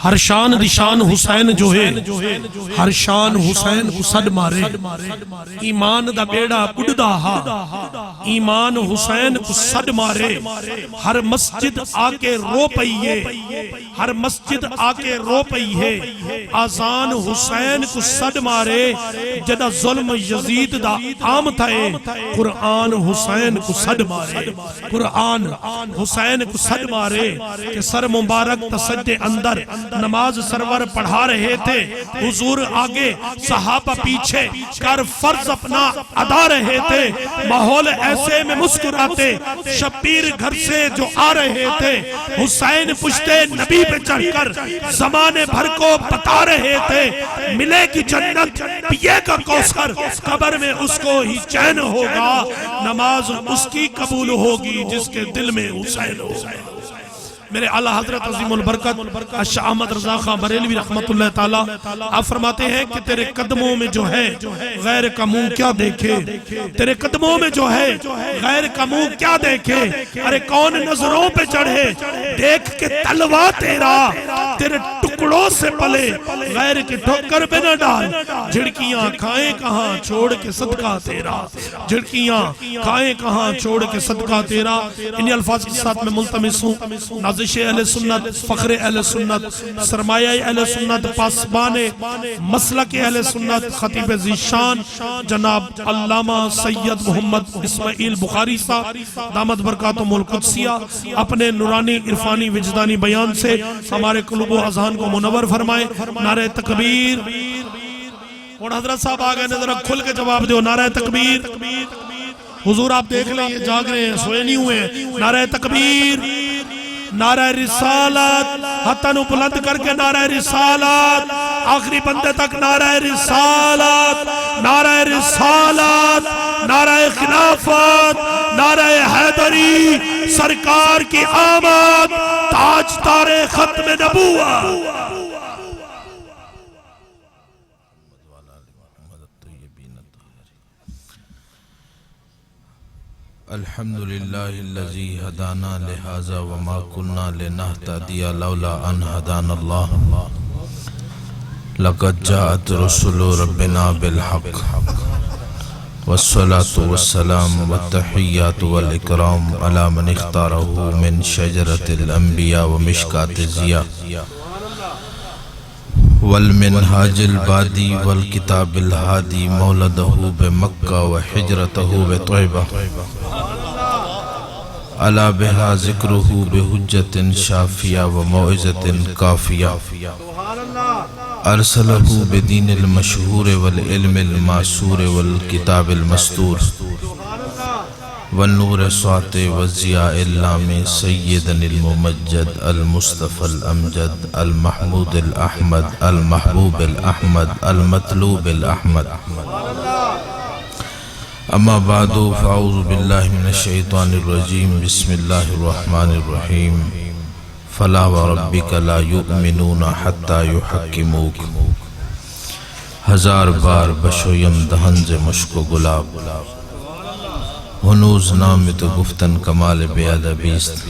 ہر شان دشان حسین جو ہے، ہر شان حسین کو صد مارے، ایمان دا بیڑا بڑھدا ہا، ایمان حسین کو صد مارے، ہر مسجد آکے رو پئیے، ہر مسجد آکے رو پئیے، آزان حسین کو صد مارے، جدہ ظلم یزید دا عام تھائے، قرآن حسین کو صد مارے، قرآن حسین کو صد مارے، کہ سر مبارک تسجدے اندر نماز سرور پڑھا رہے تھے، حضور آگے صحابہ پیچھے کر فرض اپنا ادا رہے تھے، ماحول ایسے میں مسکراتے، شبیر گھر سے جو آ رہے تھے، حسین پشتے نبی پہ چڑھ کر زمانے بھر کو بتا رہے تھے، ملے کی جنت پیے کا کوثر، قبر میں اس کو ہی چین ہوگا، نماز اس کی قبول ہوگی جس کے دل میں حسین ہوگا۔ میرے اعلیٰ حضرت عظیم البرکت شاہ احمد رضا خان بریلوی رحمت اللہ تعالیٰ آپ فرماتے ہیں کہ تیرے قدموں میں جو ہے غیر کا منہ کیا دیکھے، تیرے قدموں میں جو ہے غیر کا منہ کیا دیکھے، ارے کون نظروں پہ چڑھے دیکھ کے تلوا تیرا، تیرے ٹکڑوں سے پلے غیر کے ٹھوکر پہ نہ ڈال، جھڑکیاں کھائیں کہاں چھوڑ کے صدقہ تیرا، جھڑکیاں کھائیں کہاں چھوڑ کے صدقہ تیرا۔ انہی الفاظ کے ساتھ میں ملتمس ہوں نازش اہل سنت، فخر اہل سنت، سرمایہ اہل سنت، پاسبان مسلک اہل سنت، خطیب ذیشان جناب علامہ سید محمد اسماعیل بخاری صاحب دامت برکاتہم القدسیہ اپنے نورانی عرفانی وجدانی بیان سے ہمارے قلوب و اذہان کو منور فرمائے۔ نعرہ تکبیر، اور حضرت صاحب آگئے نے ذرا کھل کے جواب دیو، نعرہ تکبیر۔ حضور آپ دیکھ لیں یہ جاگ رہے ہیں، سوئے نہیں ہوئے ہیں، نعرہ تکبیر، نعرہ رسالت، ہتھوں بلند کر کے نعرہ رسالت، آخری بندے تک نعرہ رسالت، نعرہ رسالت، نعرہ خلافت، نعرہ حیدری، سرکار کی آمد، تاج تار ختم نبوت۔ الحمدللہ الذی ہدانا لہذا وما کننا لنہتدی لولا ان ہدانا اللہ لقد جاءت رسل ربنا بالحق والصلاة والسلام والتحیات والاکرام علی من اختارہ من شجرت الانبیاء ومشکات الضیاء والمنہاج البادی والکتاب الہادی مولدہ بمکہ وحجرتہ بطعبہ علا بہا ذکرہ بحجت شافیہ وموعظت کافیہ ارسلہ بدین المشہور والعلم المعصور والکتاب المستور والنور سعت والضیاء اللام سیدنا الممجد المصطفى الامجد المحمود الاحمد المحبوب الاحمد المطلوب الاحمد اما بعد فاعوذ باللہ من الشیطان الرجیم بسم اللہ الرحمن الرحیم فلا وربک لا یؤمنون حتی یحکموک ہزار بار بشویم دہن ز مشک و گلاب ہنوز نام تو گفتن کمال بے ادبیست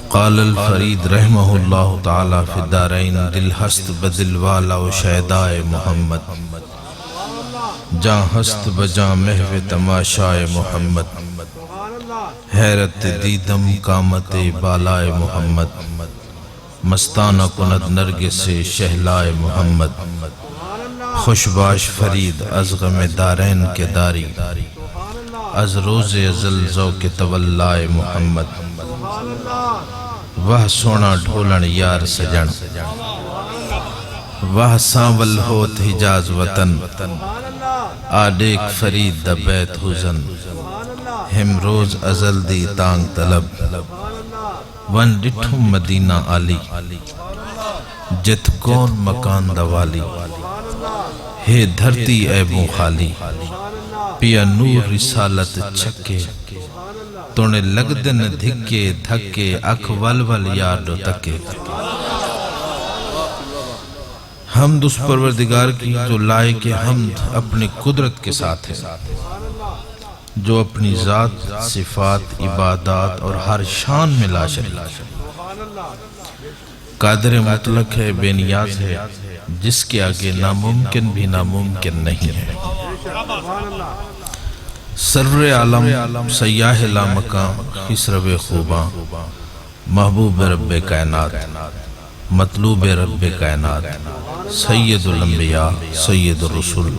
قال الفرید رحمہ اللہ تعالی فی الدارین دل ہست بدل والا و شہدائے محمد جاں ہست بجاں محو تماشائے محمد حیرت دیدم قامت بالائے محمد مستانہ کند نرگ سے شہلائے محمد خوشباش فرید از غم دارین کے داری از روز ازل ذوق تولائے محمد وہ سونا ڈھولن یار سجن وہ سانول ہوت حجاز وطن آڈیک فرید دا بیت حزن ہم روز ازل دی تانگ طلب ون ڈٹھم مدینہ آلی جت کون مکان دوالی ہے دھرتی عیبوں خالی پیا نور رسالت چھکے تونے لگ دن دھکے دھکے اکھ ول یاڈو تکے حمد اس پروردگار کی جو لائق حمد اپنی قدرت کے ساتھ ہے جو اپنی ذات صفات عبادات اور ہر شان میں لا شریک ہے قادر مطلق ہے، بے نیاز ہے، جس کے آگے ناممکن بھی ناممکن نہیں ہے۔ سرور عالم سیاہ لا مقام خسرو خوباں، محبوب رب کائنات مطلوب رب کائنات، سید الانبیاء سید الرسول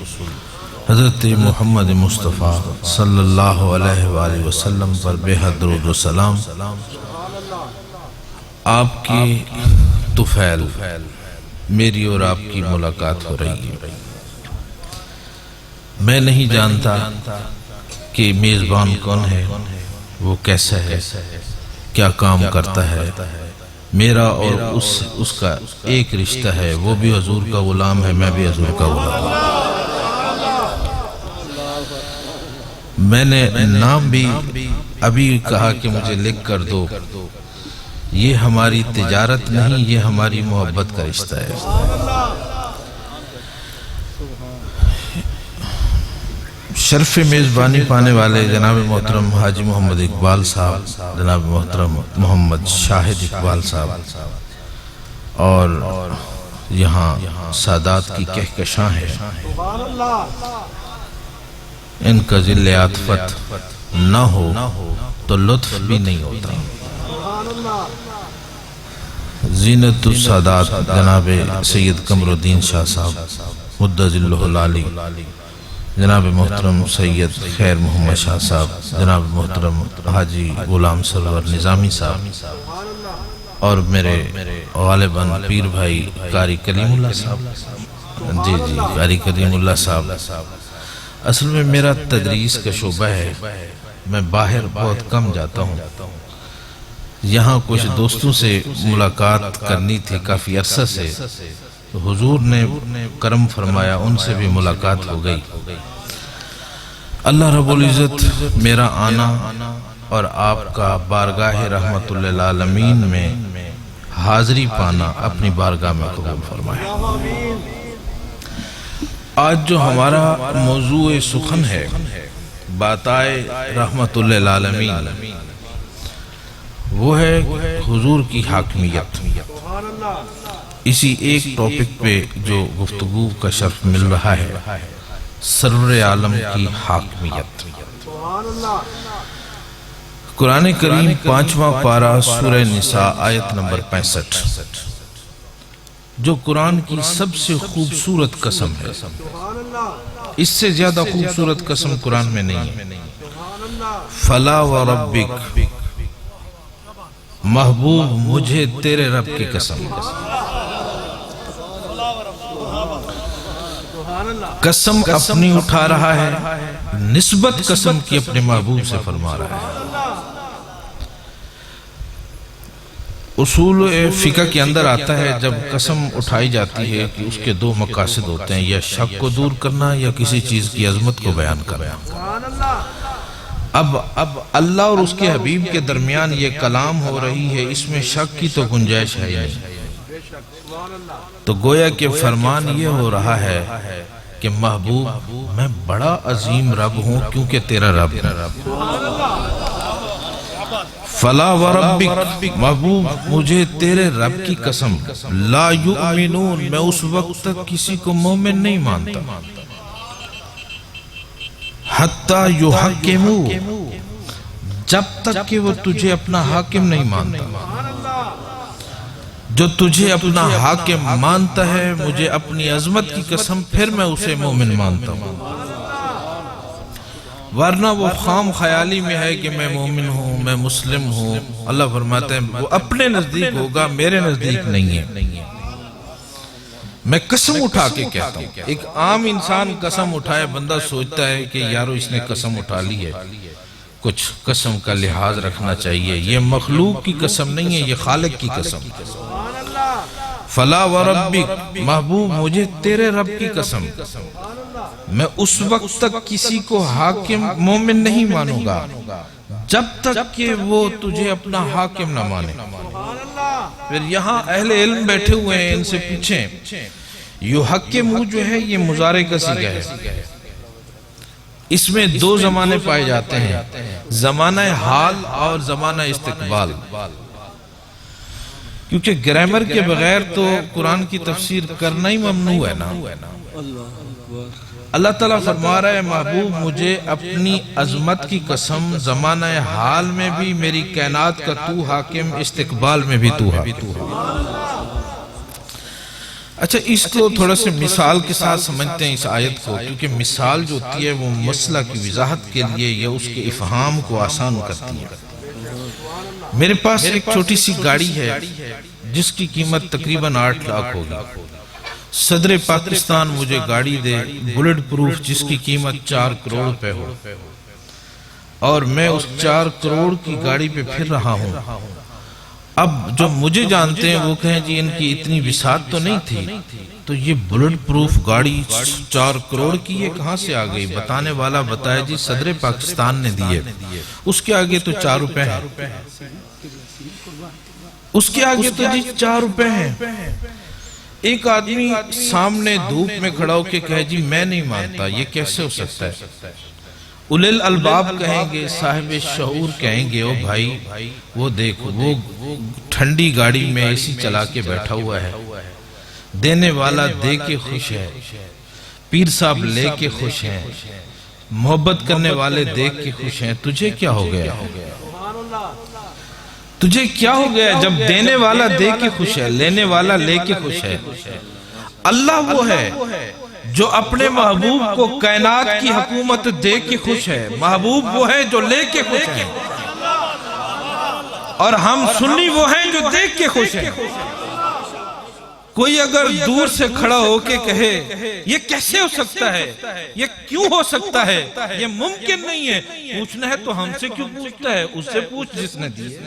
حضرت محمد مصطفیٰ صلی اللہ علیہ وآلہ وسلم پر بے حد درود و سلام۔ آپ کی طفیل میری اور آپ کی ملاقات ہو رہی ہے۔ میں نہیں جانتا کہ میزبان کون ہے، وہ کیسا ہے، کیا کام کرتا ہے۔ میرا اور اس کا ایک رشتہ ہے، وہ بھی حضور کا غلام ہے، میں بھی حضور کا غلام ہوں۔ میں نے نام بھی ابھی کہا کہ مجھے لکھ کر دو۔ یہ ہماری تجارت نہیں، یہ ہماری محبت کا رشتہ ہے۔ شرف میزبانی پانے والے جناب محترم حاجی محمد اقبال صاحب، جناب محترم محمد شاہد اقبال صاحب، اور یہاں سادات کی کہکشاں ہے، ان کا ذل عاطفت نہ ہو تو لطف بھی نہیں ہوتا۔ زینت السادات جناب سید قمر الدین شاہ صاحب مدّ ظلہ العالی، جناب محترم سید خیر محمد شاہ صاحب، جناب محترم حاجی غلام سرور نظامی صاحب، اور میرے غالباً پیر بھائی قاری کلیم اللہ صاحب، جی قاری کلیم اللہ صاحب۔ اصل میں میرا تدریس کا شعبہ ہے، میں باہر بہت کم جاتا ہوں۔ یہاں کچھ دوستوں سے ملاقات کرنی تھی کافی عرصہ سے، تو حضور نے کرم فرمایا، ان سے بھی ملاقات ہو گئی۔ اللہ رب العزت میرا آنا اور آپ کا بارگاہ رحمت للعالمین میں حاضری پانا اپنی بارگاہ میں قبول فرمائے۔ آج جو ہمارا موضوع سخن ہے، باتائے رحمت للعالمین، وہ ہے حضور کی حاکمیت۔ اسی ایک ٹاپک پہ جو گفتگو کا شرف مل رہا ہے، سرور عالم کی حاکمیت۔ قرآن کریم 5واں پارہ سورہ نساء آیت نمبر 65، جو قرآن کی سب سے خوبصورت قسم ہے، اس سے زیادہ خوبصورت قسم قرآن میں نہیں ہے۔ فلا وربک، محبوب مجھے تیرے رب کی قسم۔ قسم اپنی اٹھا رہا ہے، نسبت قسم کی اپنے محبوب سے فرما رہا ہے۔ اصول فقہ کے اندر آتا ہے، جب قسم اٹھائی جاتی ہے کہ اس کے دو مقاصد ہوتے ہیں، یا شک کو دور کرنا یا کسی چیز کی عظمت کو بیان کرنا۔ اب اللہ اور اس کے حبیب کے درمیان یہ کلام ہو رہی ہے، اس میں شک کی تو گنجائش ہے نہیں۔ تو گویا کہ فرمان یہ ہو رہا ہے کہ محبوب میں بڑا عظیم رب ہوں، کیونکہ تیرا رب ہے۔ فلا وربک، محبوب مجھے تیرے رب کی قسم، لا یؤمنون، میں اس وقت تک کسی کو مومن نہیں مانتا، حتی یحکمو، جب تک کہ وہ تجھے اپنا حاکم نہیں مانتا۔ جو تجھے اپنا حاکم مانتا ہے، مجھے اپنی عظمت کی قسم، پھر میں اسے مومن مانتا ہوں۔ ورنہ وہ خام خیالی میں ہے کہ میں مومن ہوں، میں مسلم ہوں۔ اللہ فرماتا ہے وہ اپنے نزدیک ہوگا، میرے نزدیک نہیں ہے۔ میں قسم اٹھا کے کہتا ہوں۔ ایک عام انسان قسم اٹھائے، بندہ سوچتا ہے کہ یارو اس نے قسم اٹھا لی ہے، کچھ قسم کا لحاظ رکھنا چاہیے۔ یہ مخلوق کی قسم نہیں ہے، یہ خالق کی قسم۔ فلا وربک، محبوب مجھے تیرے رب کی قسم، میں اس وقت تک کسی کو حاکم مومن نہیں مانوں گا جب تک کہ وہ تجھے اپنا حاکم نہ مانے۔ پھر یہاں اہل علم بیٹھے ہوئے ہیں، ان سے پوچھیں، یحکمو جو ہے یہ مضارع کا صیغہ ہے، اس میں دو زمانے پائے جاتے ہیں، زمانہ حال اور زمانہ استقبال۔ کیونکہ گرامر کے بغیر تو قرآن کی تفسیر کرنا ہی ممنوع ہے نا۔ اللہ تعالیٰ فرما رہا ہے محبوب مجھے اپنی عظمت کی قسم زمانہ حال میں بھی میری کائنات کا تو حاکم، استقبال میں بھی تو حاکم۔ اچھا اس کو تھوڑا سے مثال کے ساتھ سمجھتے ہیں اس آیت کو، کیونکہ مثال جو ہوتی ہے وہ مسئلہ کی وضاحت کے لیے یا اس کے افہام کو آسان کرتی ہے۔ میرے پاس ایک چھوٹی سی گاڑی ہے جس کی قیمت تقریباً 8 لاکھ ہوگی۔ صدر پاکستان مجھے گاڑی دے بلٹ پروف جس کی قیمت 4 کروڑ روپے ہو، اور میں اس 4 کروڑ کی گاڑی پہ پھر رہا ہوں۔ اب جو مجھے جانتے ہیں وہ کہیں جی ان کی اتنی وسعت تو نہیں تھی، تو یہ بلٹ پروف گاڑی 4 کروڑ کی یہ کہاں سے آ گئی؟ بتانے والا بتایا جی صدر پاکستان نے دیے، اس کے آگے تو 4 روپے ہیں، اس کے آگے تو جی 4 روپے ہیں۔ ایک آدمی سامنے دھوپ میں کھڑا ہو کے کہے جی میں نہیں مانتا، یہ کیسے ہو سکتا ہے؟ اولل الالباب کہیں گے، صاحب شعور کہیں گے، او بھائی وہ دیکھو وہ ٹھنڈی گاڑی میں اے سی چلا کے بیٹھا ہوا ہے، دینے والا دے کے خوش ہے، پیر صاحب لے کے خوش ہیں، محبت کرنے والے دیکھ کے خوش ہیں، تجھے کیا ہو گیا؟ تجھے کیا ہو گیا جب دینے والا دے کے خوش ہے، لینے والا لے کے خوش ہے؟ اللہ وہ ہے جو اپنے محبوب کو کائنات کی حکومت دے کے خوش ہے، محبوب وہ ہے جو لے کے خوش ہے، اور ہم سنی وہ ہیں جو دیکھ کے خوش ہیں۔ کوئی اگر دور سے کھڑا ہو کے کہے یہ کیسے ہو سکتا ہے، یہ کیوں ہو سکتا ہے، یہ ممکن نہیں ہے، پوچھنا ہے تو ہم سے کیوں پوچھتا ہے؟ اس سے پوچھ جس نے دیے۔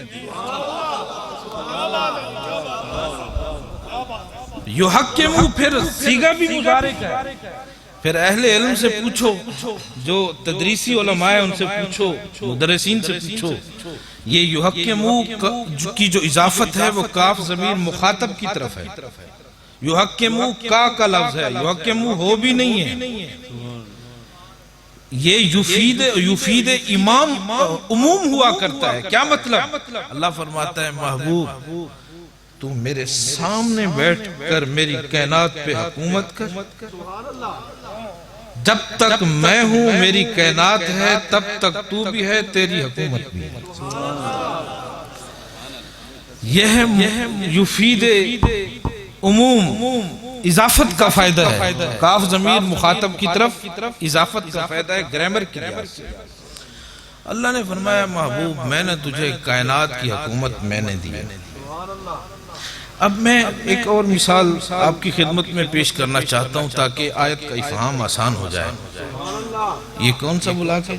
یحکمو پھر صیغہ بھی مضارع کا ہے، پھر اہل علم سے پوچھو، جو تدریسی علماء ہیں ان سے پوچھو، مدرسین سے پوچھو، یہ یحکمو کی جو اضافت ہے وہ کاف ضمیر مخاطب کی طرف ہے، یحکمو کا لفظ ہے، یحکمو ہو بھی نہیں ہے، یہ یفید امام عموم ہوا کرتا ہے۔ کیا مطلب؟ اللہ فرماتا ہے محبوب تو میرے سامنے بیٹھ کر میری کائنات پہ حکومت کر، جب تک میں ہوں میری کائنات ہے، تب تک تو بھی ہے، تیری حکومت بھی ہے۔ یہ یفید عموم اضافت کا فائدہ ہے، کاف ضمیر مخاطب کی طرف اضافت کا فائدہ ہے گرامر کی لحاظ سے۔ اللہ نے فرمایا محبوب میں نے تجھے کائنات کی حکومت میں نے دی۔ اب میں ایک اور مثال آپ کی خدمت میں پیش کرنا چاہتا ہوں تاکہ آیت کا افہام آسان ہو جائے۔ یہ کون سا بلاک ہے؟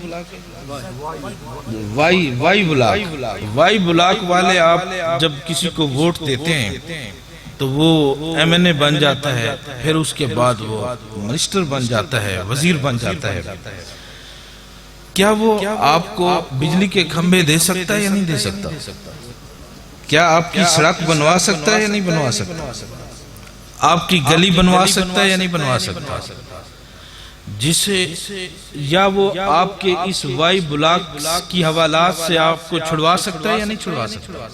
Y block. وائی بلاک والے آپ جب کسی کو ووٹ دیتے ہیں تو وہ ایم این اے بن جاتا ہے، پھر اس کے بعد وہ منسٹر بن جاتا ہے، وزیر بن جاتا ہے۔ کیا وہ آپ کو بجلی کے کھمبے دے سکتا ہے یا نہیں دے سکتا؟ کیا آپ کی سڑک بنوا سکتا ہے یا نہیں بنوا سکتا؟ آپ کی گلی بنوا سکتا ہے یا نہیں بنوا سکتا؟ جسے یا وہ آپ کے اس وائی بلاک کی حوالات سے آپ کو چھڑوا سکتا ہے یا نہیں چھڑوا سکتا؟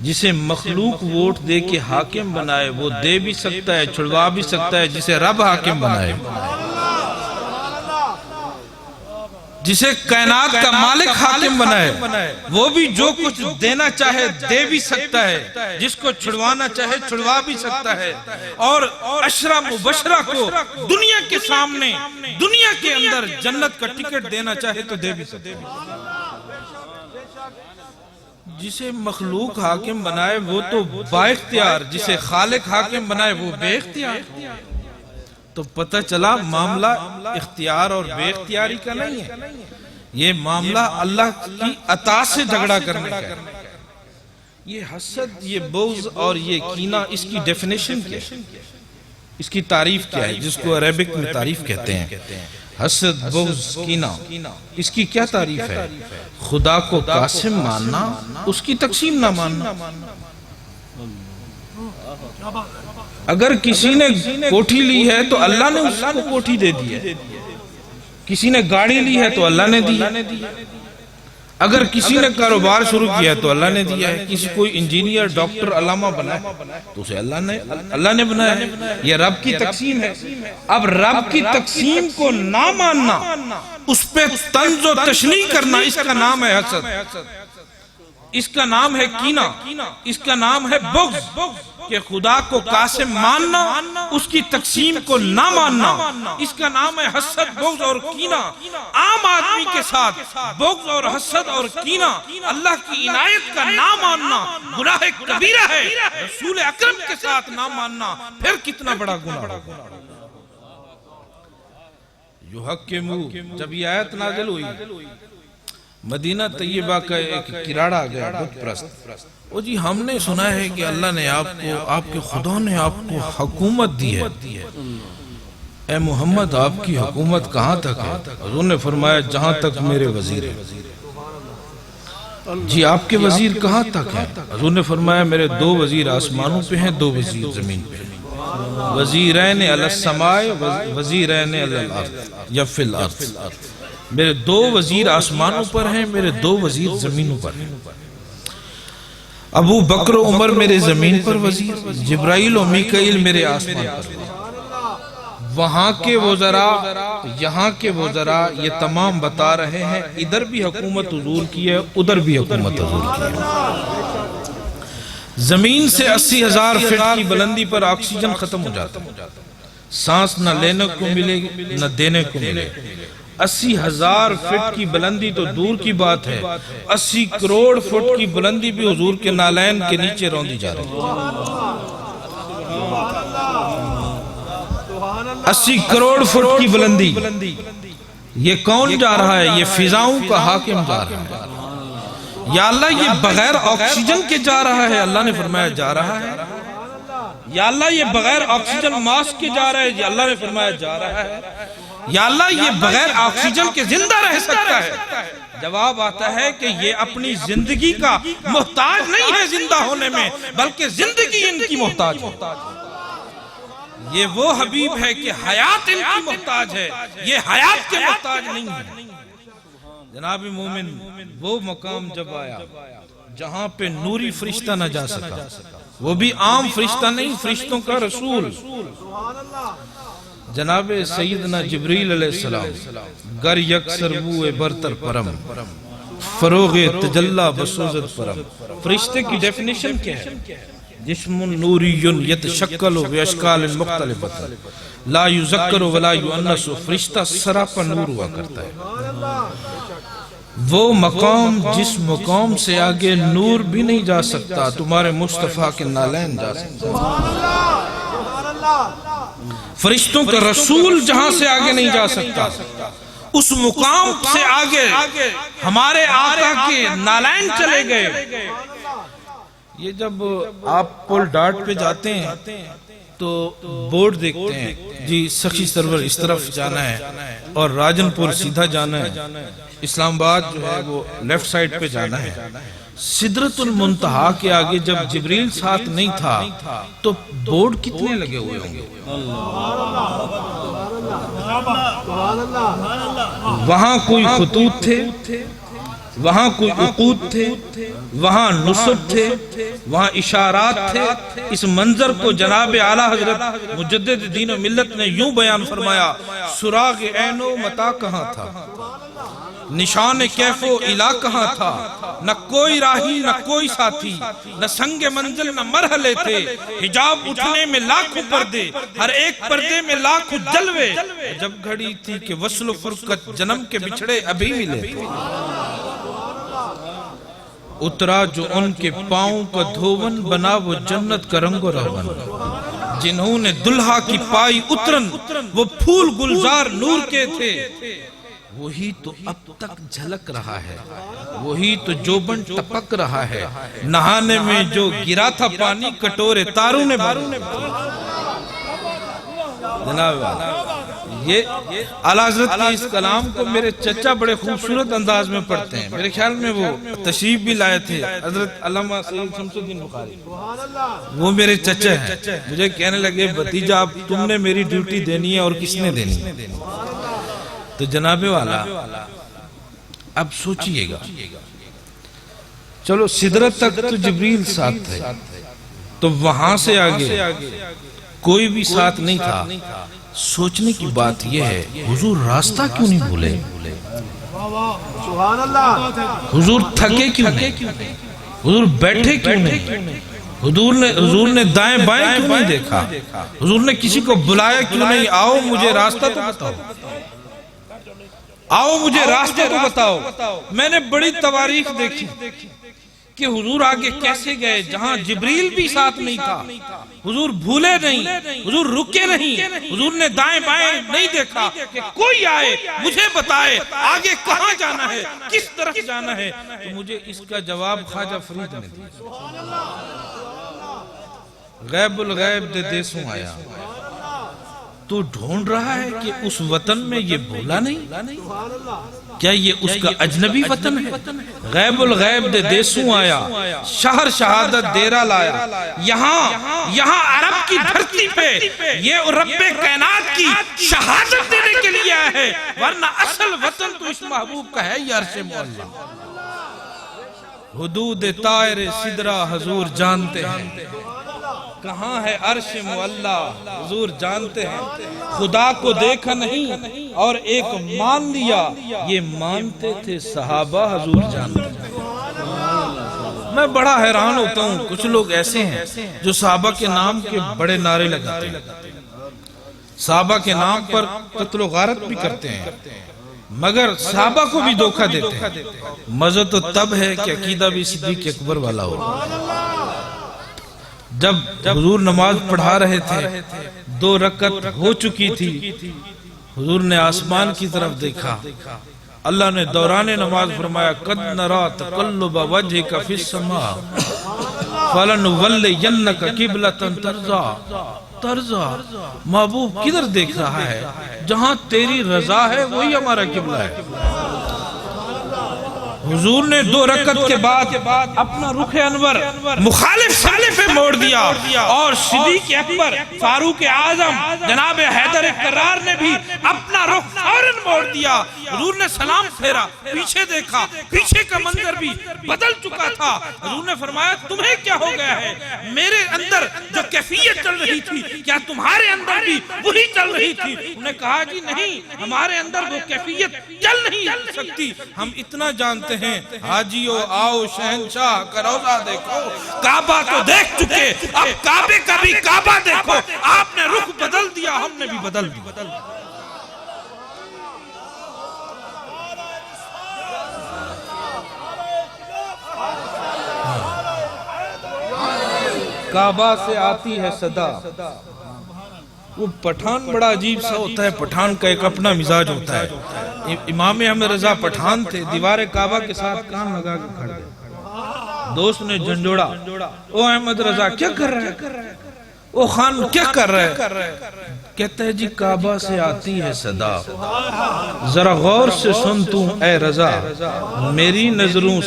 جسے مخلوق ووٹ دے کے حاکم بنائے وہ دے بھی سکتا ہے، چھڑوا بھی سکتا ہے، جسے رب حاکم بنائے، جسے کائنات کا مالک حاکم بنائے، وہ بھی جو کچھ دینا چاہے دے بھی سکتا ہے، جس کو چھڑوانا چاہے چھڑوا بھی سکتا ہے، اور عشرہ مبشرہ کو دنیا کے سامنے دنیا کے اندر جنت کا ٹکٹ دینا چاہے تو دے بھی سکتا ہے۔ جسے مخلوق حاکم بنائے وہ تو با اختیار، جسے خالق حاکم بنائے وہ بے اختیار۔ تو پتہ چلا معاملہ اختیار اور بے اختیاری کا نہیں ہے، یہ معاملہ اللہ کی عطا سے جھگڑا کرنے کا ہے۔ یہ حسد، یہ بغض اور یہ کینہ، اس کی ڈیفینیشن کیا ہے، اس کی تعریف کیا ہے، جس کو عربک میں تعریف کہتے ہیں؟ حسد، بغض، کینہ، اس کی کیا تعریف ہے؟ خدا کو قاسم ماننا، اس کی تقسیم نہ ماننا۔ اگر کسی نے کوٹھی لی ہے تو اللہ نے اس کو کوٹھی دے دی ہے، کسی نے گاڑی لی ہے تو اللہ نے دی ہے، اگر کسی نے کاروبار شروع کیا تو اللہ نے دیا ہے، کسی کوئی انجینئر ڈاکٹر علامہ بنا ہے تو اسے اللہ نے بنایا ہے، یہ رب کی تقسیم ہے۔ اب رب کی تقسیم کو نہ ماننا، اس پہ طنز و تشنیع کرنا، اس کا نام ہے حسد، اس کا نام ہے کینہ، اس کا نام ہے بغض، کہ خدا کو قاسم ماننا، اس کی تقسیم کو نہ ماننا، اس کا نام ہے حسد، بغض اور کینہ۔ عام آدمی کے ساتھ بغض اور حسد اور کینہ، اللہ کی عنایت کا نہ ماننا گناہ کبیرہ ہے۔ رسول اکرم کے ساتھ نہ ماننا پھر کتنا بڑا گناہ ہے۔ یحکموا، جب یہ آیت نازل ہوئی، مدینہ طیبہ کا ایک کراڑا آ گیا بت پرست، وہ جی ہم نے سنا ہے کہ اللہ نے آپ کے خدا نے آپ کو حکومت دی ہے، اے محمد آپ کی حکومت کہاں تک ہے؟ حضور نے فرمایا جہاں تک میرے وزیر ہیں۔ جی آپ کے وزیر کہاں تک ہیں؟ حضور نے فرمایا میرے 2 وزیر آسمانوں پہ ہیں، 2 وزیر زمین پہ ہیں، وزیرین علی السماء وزیرین علی الارض یا فی الارض، میرے 2 وزیر آسمانوں پر ہیں، میرے 2 وزیر زمینوں پر ہیں۔ ابو بکر و عمر میرے زمین پر وزیر، جبرائیل و میکائیل میرے آسمان پر وزیر۔ وہاں کے وزراء یہاں کے وزراء یہ تمام بتا رہے ہیں ادھر بھی حکومت حضور کی ہے، ادھر بھی حکومت حضور کی ہے۔ زمین سے 80,000 فٹ کی بلندی پر آکسیجن ختم ہو جاتا ہے، سانس نہ لینے کو ملے نہ دینے کو ملے۔ 80,000 فٹ کی بلندی تو دور کی بات ہے، 80 کروڑ فٹ کی بلندی بھی حضور کے نالین کے نیچے روندی جا رہی ہے۔ 80 کروڑ فٹ کی بلندی، یہ کون جا رہا ہے؟ یہ فضاؤں کا حاکم جا رہا ہے۔ یا اللہ یہ بغیر آکسیجن کے جا رہا ہے، اللہ نے فرمایا جا رہا ہے۔ یا اللہ یہ بغیر آکسیجن ماسک کے جا رہا ہے، اللہ نے فرمایا جا رہا ہے۔ یا اللہ یہ بغیر آکسیجن کے زندہ رہ سکتا ہے؟ جواب آتا ہے کہ یہ اپنی زندگی کا محتاج نہیں ہے زندہ ہونے میں، بلکہ زندگی ان کی محتاج ہے۔ یہ وہ حبیب ہے کہ حیات ان کی محتاج ہے، یہ حیات کے محتاج نہیں ہے۔ جناب مومن، وہ مقام جب آیا جہاں پہ نوری فرشتہ نہ جا سکا، وہ بھی عام فرشتہ نہیں، فرشتوں کا رسول جناب سیدنا جبریل علیہ السلام، گر یک سربو برتر پرم، فروغ تجلی بسوزت پرم۔ فرشتے کی ڈیفینیشن کیا ہے؟ جسم نوری یتشکل باشکال مختلفۃ لا یذکر ولا یؤنس، فرشتہ سراپا نور ہوا کرتا ہے۔ وہ مقام جس مقام سے آگے نور بھی نہیں جا سکتا، تمہارے مصطفیٰ کے نالین جا سکتا۔ فرشتوں کا رسول جہاں سے آگے نہیں جا سکتا، اس مقام سے آگے ہمارے آقا کے نالین چلے گئے۔ یہ جب آپ پل ڈاٹ پہ جاتے ہیں تو بورڈ دیکھتے ہیں، جی سخی سرور اس طرف جانا ہے اور راجن پور سیدھا جانا ہے، اسلام آباد جو ہے وہ لیفٹ سائڈ پہ جانا ہے۔ سدرۃ المنتہا کے آگے جب جبریل ساتھ نہیں تھا تو بورڈ کتنے لگے ہوئے ہوں گے؟ وہاں کوئی خطوط تھے، وہاں کوئی عقود تھے، وہاں نصب تھے، وہاں اشارات تھے۔ اس منظر کو جناب اعلیٰ حضرت مجدد دین و ملت نے یوں بیان فرمایا، سراغ عین و متا کہاں تھا، نشان کیف و علا کہاں تھا، نہ کوئی راہی نہ کوئی ساتھی، نہ سنگ منزل نہ مرحلے تھے، حجاب اٹھنے میں لاکھوں پردے، ہر ایک پردے میں لاکھوں جلوے، جب گھڑی تھی کہ وصل و فرقت جنم کے بچھڑے ابھی ملے تھے۔ اترا جو ان کے پاؤں کا دھون، بنا وہ جنت کا رنگ و روغن، جنہوں نے دلہا کی پائی اترن، وہ پھول گلزار نور کے تھے، وہی تو اب تک جھلک رہا ہے، وہی تو جوبن ٹپک رہا ہے، نہانے میں جو گرا تھا پانی کٹورے تاروں نے بھرے۔ جناب یہ اعلیٰ حضرت کے اس کلام کو میرے چچا بڑے خوبصورت انداز میں پڑھتے ہیں، میرے خیال میں وہ تشریف بھی لائے تھے حضرت علامہ سید شمس الدین بخاری، وہ میرے چچا ہیں، مجھے کہنے لگے بھتیجا اب تم نے میری ڈیوٹی دینی ہے اور کس نے دینی ہے؟ تو جناب والا اب سوچئے گا، چلو سدرت تک تو جبریل ساتھ تھے، تو وہاں سے آگے کوئی بھی ساتھ نہیں تھا۔ سوچنے کی بات یہ ہے، حضور راستہ کیوں نہیں بھولے؟ حضور تھکے کیوں نہیں؟ حضور بیٹھے کیوں نہیں؟ حضور نے دائیں بائیں کیوں نہیں دیکھا؟ حضور نے کسی کو بلایا کیوں نہیں؟ آؤ مجھے راستہ تو بتاؤ، آؤ مجھے راستہ تو بتاؤ۔ میں نے بڑی تواریخ دیکھی کہ حضور آگے کیسے گئے، جہاں جبریل بھی ساتھ نہیں تھا۔ حضور بھولے نہیں، حضور رکے نہیں، حضور نے دائیں بائیں نہیں دیکھا کہ کوئی آئے مجھے بتائے آگے کہاں جانا ہے، کس طرف جانا ہے۔ تو مجھے اس کا جواب خواجہ فرید نے دیا، غیب الغیب دے دیسوں آیا، تو ڈھونڈ رہا ہے کہ اس وطن میں یہ بھولا نہیں، کیا یہ اس کا اجنبی وطن ہے؟ غیب الغیب دے دیسوں آیا، شہر شہادت دیرہ لایا، یہاں عرب کی دھرتی پہ یہ رب کائنات کی شہادت دینے کے لیے آیا ہے، ورنہ اصل وطن تو اس محبوب کا ہے، یہ عرش معلیٰ۔ حدود طائر سدرہ حضور جانتے ہیں، کہاں ہے عرش معلیٰ حضور جانتے ہیں۔ خدا کو دیکھا نہیں اور ایک مان لیا، یہ مانتے تھے صحابہ حضور جانتے ہیں۔ میں بڑا حیران ہوتا ہوں، کچھ لوگ ایسے ہیں جو صحابہ کے نام کے بڑے نعرے لگاتے ہیں، صحابہ کے نام پر قتل و غارت بھی کرتے ہیں، مگر صحابہ کو بھی دھوکہ دیتے ہیں۔ مزہ تو تب ہے کہ عقیدہ بھی صدیق اکبر والا ہو۔ جب حضور نماز پڑھا رہے تھے، 2 رکعت ہو چکی تھی، حضور نے آسمان کی طرف دیکھا، اللہ نے دوران نماز فرمایا قد نرا تقلب وجهك في السماء فلنولینک قبلۃ ترضا۔ محبوب کدھر دیکھ رہا ہے؟ جہاں تیری رضا ہے وہی ہمارا قبلہ ہے۔ حضور نے 2 رکعت کے بعد اپنا رخ انور مخالف سالے پہ موڑ دیا، اور صدیق اکبر فاروق اعظم جناب حیدر کرار نے بھی اپنا رخ فوراً موڑ دیا۔ حضور نے سلام پھیرا، پیچھے دیکھا، پیچھے کا منظر بھی بدل چکا تھا۔ حضور نے فرمایا تمہیں کیا ہو گیا ہے؟ میرے اندر جو کیفیت چل رہی تھی کیا تمہارے اندر بھی وہی چل رہی تھی؟ انہوں نے کہا جی نہیں، ہمارے اندر وہ کیفیت چل نہیں سکتی، ہم اتنا جانتے ہیں حاجیو آؤ شہنشاہ کا روضہ دیکھو، کعبہ تو دیکھ چکے، اب کعبے کا بھی کعبہ دیکھو۔ آپ نے رخ بدل دیا، ہم نے بھی بدل دیا۔ کعبہ سے آتی ہے صدا۔ وہ پٹھان بڑا عجیب سا ہوتا ہے، پٹھان کا ایک اپنا مزاج ہوتا ہے۔ امام احمد رضا پٹھان تھے، دیوار کعبہ کے ساتھ کان لگا کے کھڑ گئے۔ دوست نے جھنجھوڑا، او احمد رضا کیا کر رہا ہے؟ او خان کیا کر رہا ہے؟ کہتا ہے جی کعبہ سے آتی ہے صدا، ذرا غور سے سن تو اے رضا، میری نظروں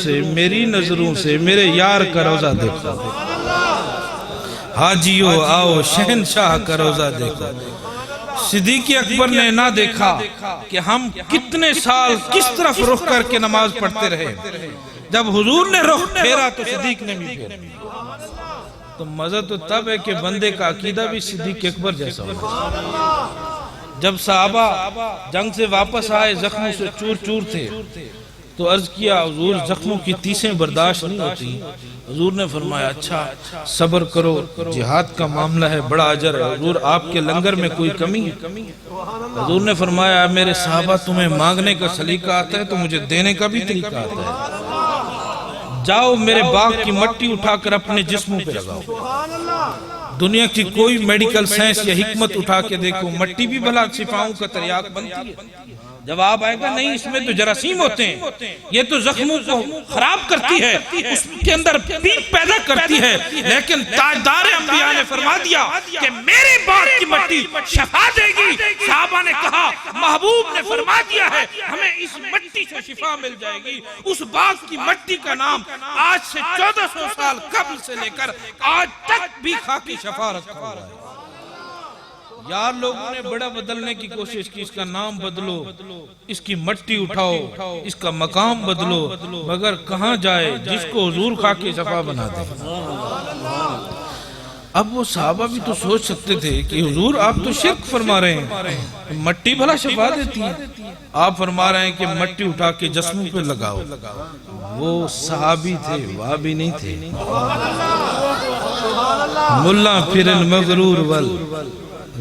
سے میرے یار کا روضہ دیکھو، حاجیو آؤ شہنشاہ کا روضہ دیکھو۔ صدیق اکبر نے نہ دیکھا کہ ہم کتنے سال کس طرف رخ کر کے نماز پڑھتے رہے، جب حضور نے رخ پھیرا تو صدیق نے بھی پھیرا۔ تو مزہ تو تب ہے کہ بندے کا عقیدہ بھی صدیق اکبر جیسا ہو۔ جب صحابہ جنگ سے واپس آئے زخموں سے چور چور تھے، تو عرض کیا حضور زخموں کی تیسیں برداشت نہیں ہوتی۔ حضور نے فرمایا اچھا صبر کرو، جہاد کا معاملہ ہے، بڑا اجر ہے۔ حضور آپ کے لنگر میں کوئی کمی ہے؟ حضور نے فرمایا میرے صحابہ تمہیں مانگنے کا سلیقہ آتا ہے تو مجھے دینے کا بھی طریقہ آتا ہے، جاؤ میرے باغ کی مٹی اٹھا کر اپنے جسموں پہ لگاؤ۔ دنیا کی کوئی میڈیکل سائنس یا حکمت اٹھا کے دیکھو، مٹی بھی بھلا شفاؤں کا تریاق بنتی ہے؟ جواب آئے گا نہیں، اس میں تو جراثیم ہوتے ہیں، یہ تو زخموں کو خراب کرتی ہے، اس کے اندر پیپ پیدا کرتی ہے۔ لیکن تاجدار انبیاء نے فرما دیا کہ میرے باغ کی مٹی شفا دے گی۔ صحابہ نے کہا محبوب نے فرما دیا ہے ہمیں اس مٹی سے شفا مل جائے گی۔ اس باغ کی مٹی کا نام آج سے 1400 سال قبل سے لے کر آج تک بھی خاکی شفا رکھا ہوا ہے۔ یار لوگوں نے بڑا بدلنے کی کوشش کی، اس کا نام بدلو، اس کی مٹی اٹھاؤ، اس کا مقام بدلو، مگر کہاں جائے جس کو حضور خاک صفا بنا دے۔ اب وہ صحابہ بھی تو سوچ سکتے تھے کہ حضور آپ تو شرک فرما رہے ہیں، مٹی بھلا شفا دیتی ہے، آپ فرما رہے ہیں کہ مٹی اٹھا کے جسموں پہ لگاؤ۔ وہ صحابی تھے، وہابی نہیں تھے۔ ملا پھر المغرور ول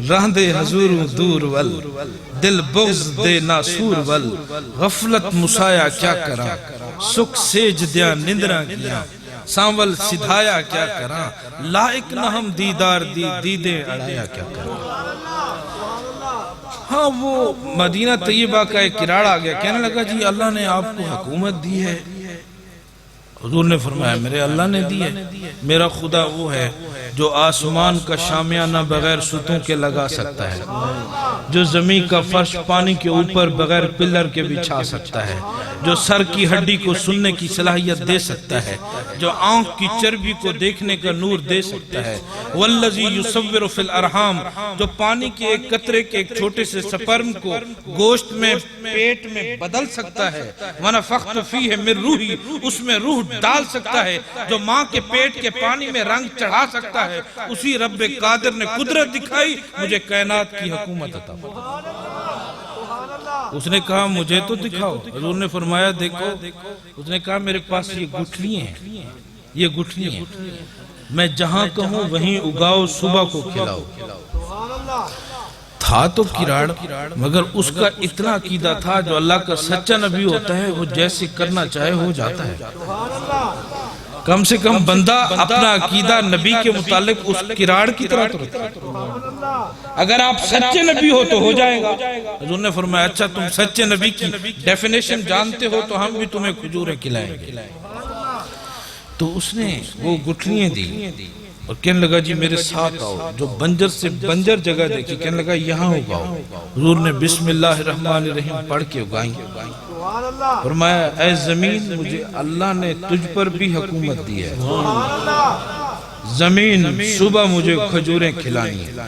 رہندے حضور دور ول، دل بغض دے ناسور ول، غفلت مسایا کیا کرا، سکھ سیج دیا نندرہ کیا، سانول سدھایا کیا کرا، لائق نہ ہم دیدار دی دیدے اڑایا کیا کرا۔ ہاں وہ مدینہ طیبہ کا ایک کراڑ آ گیا، کہنے لگا جی اللہ نے آپ کو حکومت دی ہے۔ حضور نے فرمایا میرے اللہ نے دی ہے، میرا خدا وہ ہے جو آسمان کا شامیانہ بغیر ستون کے لگا سکتا ہے، جو زمین کا فرش پانی کے اوپر بغیر پلر کے بچھا سکتا ہے، جو سر کی ہڈی کو سننے کی صلاحیت دے سکتا ہے، جو آنکھ کی چربی کو دیکھنے کا نور دے سکتا ہے، والذی یصور فی الارحام، جو پانی کے ایک قطرے کے ایک چھوٹے سے سپرم کو گوشت میں پیٹ میں بدل سکتا ہے، ونفخت فیہ من روحی، اس میں روح ڈال سکتا ہے، جو ماں کے پیٹ کے پانی میں رنگ چڑھا سکتا ہے، اسی رب قادر نے قدرت دکھائی، مجھے کائنات کی حکومت عطا فرمائی۔ اس نے کہا مجھے تو دکھاؤ، حضور نے فرمایا دیکھو، اس نے کہا میرے پاس یہ گٹھلی ہیں، یہ گٹھلی ہیں، میں جہاں کہوں وہیں اگاؤ، صبح کو کھلاؤ۔ تھا تو کراڑ، مگر اس کا اتنا عقیدہ تھا جو اللہ کا سچا نبی ہوتا ہے وہ جیسے کرنا چاہے ہو جاتا ہے۔ کم سے کم بندہ اپنا عقیدہ نبی کے متعلق اس کراڑ کی طرح تو رکھتا ہے۔ اگر آپ سچے نبی ہو تو ہو جائے گا۔ حضور نے فرمایا اچھا تم سچے نبی کی ڈیفینیشن جانتے ہو تو ہم بھی تمہیں کھجوریں کھلائیں گے۔ تو اس نے وہ گٹھلیاں دی اور کہنے لگا جی میرے ساتھ آؤ، جو بنجر سے بنجر جگہ دیکھی، کہنے لگا یہاں اگاؤ۔ حضور نے بسم اللہ الرحمن الرحیم پڑھ کے اگائیں۔ فرمایا اے زمین مجھے اللہ نے تجھ پر بھی حکومت دی ہے، زمین صبح مجھے کھجوریں کھلانی ہیں،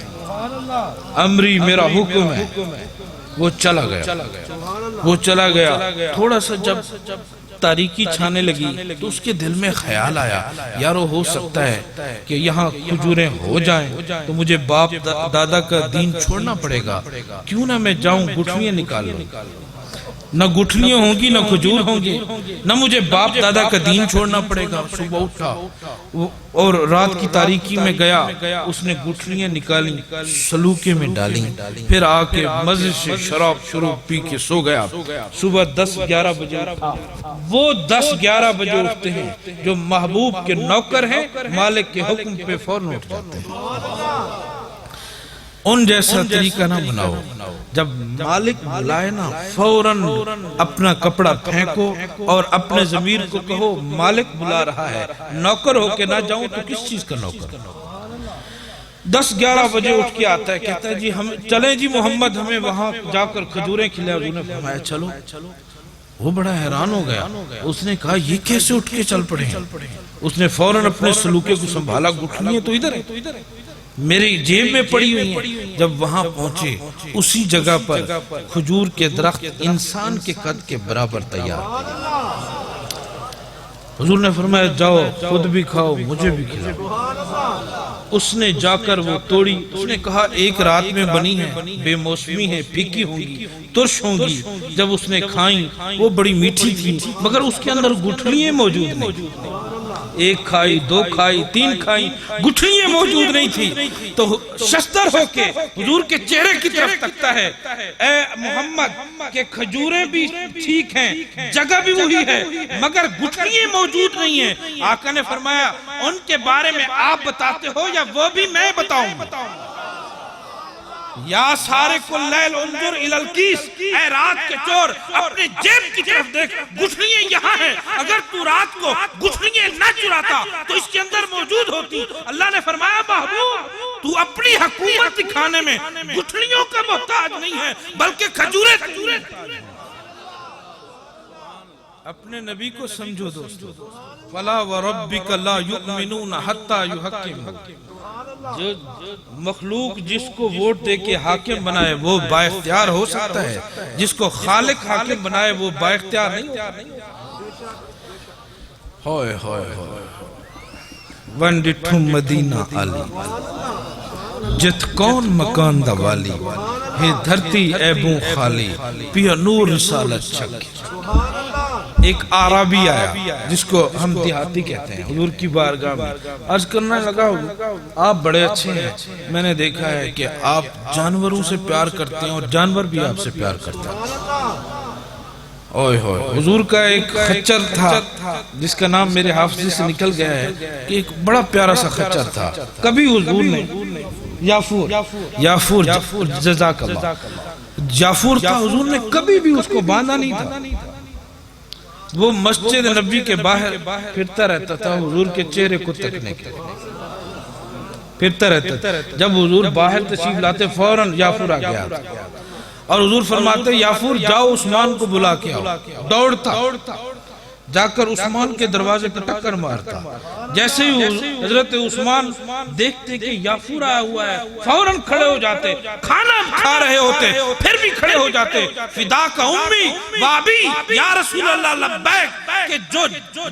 امری میرا حکم ہے۔ وہ چلا گیا، وہ چلا گیا۔ تھوڑا سا جب تاریکی چھانے لگی تو اس کے دل میں خیال آیا یارو ہو سکتا ہے کہ یہاں کھجوریں ہو جائیں تو مجھے باپ دادا کا دین چھوڑنا پڑے گا، کیوں نہ میں جاؤں گٹھلیاں نکال لوں، نہ گٹھلیاں ہوں گی نہ کھجور ہوں گی، نہ مجھے باپ دادا کا دین چھوڑنا پڑے گا۔ صبح اٹھا اور رات کی تاریکی میں گیا، اس نے گٹھلیاں نکالی، سلوکے میں ڈالیں، پھر آ کے مزے سے شراب شروب پی کے سو گیا۔ صبح 10-11 بجے اٹھا۔ وہ 10-11 بجے اٹھتے ہیں جو محبوب کے نوکر ہیں، مالک کے حکم پہ فوراً اٹھ جاتے ہیں۔ ان جیسا طریقہ نہ بناؤ، جب مالک بلائے نا فوراً اپنا کپڑا پھینکو اور اپنے ضمیر کو کہو مالک بلا رہا ہے، نوکر ہو کے نہ جاؤں تو کس چیز کا نوکر۔ 10-11 بجے اٹھ کے آتا ہے، کہتا ہے جی ہم چلیں جی محمد ہمیں وہاں جا کر کھجوریں کھلائیں۔ حضور نے فرمایا چلو۔ وہ بڑا حیران ہو گیا، اس نے کہا یہ کیسے اٹھ کے چل پڑے ہیں؟ اس نے فوراً اپنے سلوکے کو سنبھالا، گٹھلیاں تو ادھر ہیں، میری جیب میں پڑی ہوئی ہیں۔ جب وہاں پہنچے اسی جگہ پر کھجور کے درخت انسان کے قد کے برابر تیار۔ حضور نے فرمایا جاؤ خود بھی کھاؤ مجھے بھی کھلاؤ۔ اس نے جا کر وہ توڑی، اس نے کہا ایک رات میں بنی ہے، بے موسمی ہے، پھیکی ہوں گی، ترش ہوں گی۔ جب اس نے کھائیں وہ بڑی میٹھی تھی، مگر اس کے اندر گٹھلیاں موجود نہیں۔ ایک کھائی، 2 کھائی، 3 کھائی، گٹھلیاں موجود نہیں تھی۔ تو شستر ہو کے حضور کے چہرے کی طرف تکتا ہے، اے محمد کہ کھجوریں بھی ٹھیک ہیں، جگہ بھی وہی ہے، مگر گٹھلیاں موجود نہیں ہیں۔ آقا نے فرمایا ان کے بارے میں آپ بتاتے ہو یا وہ بھی میں بتاؤں؟ یا سارق اللیل انظر الی الکیس، اے رات کے چور اپنے جیب کی طرف دیکھ، گٹھلیاں یہاں ہیں، اگر تو رات کو گٹھلیاں نہ چراتا تو اس کے اندر موجود ہوتی۔ اللہ نے فرمایا محبوب تو اپنی حکومت دکھانے میں گٹھلیوں کا محتاج نہیں ہے بلکہ کھجوریں۔ اپنے نبی کو سمجھو دوستو، فَلَا وَرَبِّكَ لَا يُؤْمِنُونَ حَتَّى يُحَكِّمُوكَ جو مخلوق جس کو ووٹ دے کے حاکم بنائے وہ بااختیار ہو سکتا ہے، جس کو خالق حاکم بنائے وہ بااختیار نہیں ہوئے ہوئے ون ڈٹھو مدینہ علی جت کون مکان دا والی ہے دھرتی ایبوں خالی پیا نور رسالت چھکی۔ ایک عربی آیا جس کو ہم دیہاتی کہتے ہیں، حضور کی بارگاہ میں عرض کرنا لگا آپ بڑے اچھے ہیں، میں نے دیکھا ہے کہ آپ جانوروں سے پیار کرتے ہیں اور جانور بھی آپ سے پیار کرتے ہیں۔ اوئے ہوئے حضور کا ایک خچر تھا جس کا نام میرے حافظے سے نکل گیا ہے کہ ایک بڑا پیارا سا خچر تھا، کبھی حضور نے یافور جزاک اللہ جعفر تھا، حضور نے کبھی بھی اس کو باندھا نہیں تھا، وہ مسجد نبی کے باہر پھرتا رہتا تھا حضور کے چہرے کو تکنے کے پھرتا رہتا تھا۔ جب حضور باہر تشریف لاتے فوراً یافور آ گیا اور حضور فرماتے یافور جاؤ عثمان کو بلا کے آؤ، دوڑتا جا کر عثمان کے دروازے پر ٹکر مارتا، جیسے ہی حضرت عثمان دیکھتے کہ یافور آیا ہوا ہے فوراً کھڑے ہو جاتے، کھانا کھا رہے ہوتے پھر بھی کھڑے ہو جاتے، فدا کا امی بابی یا رسول اللہ لبیک، کہ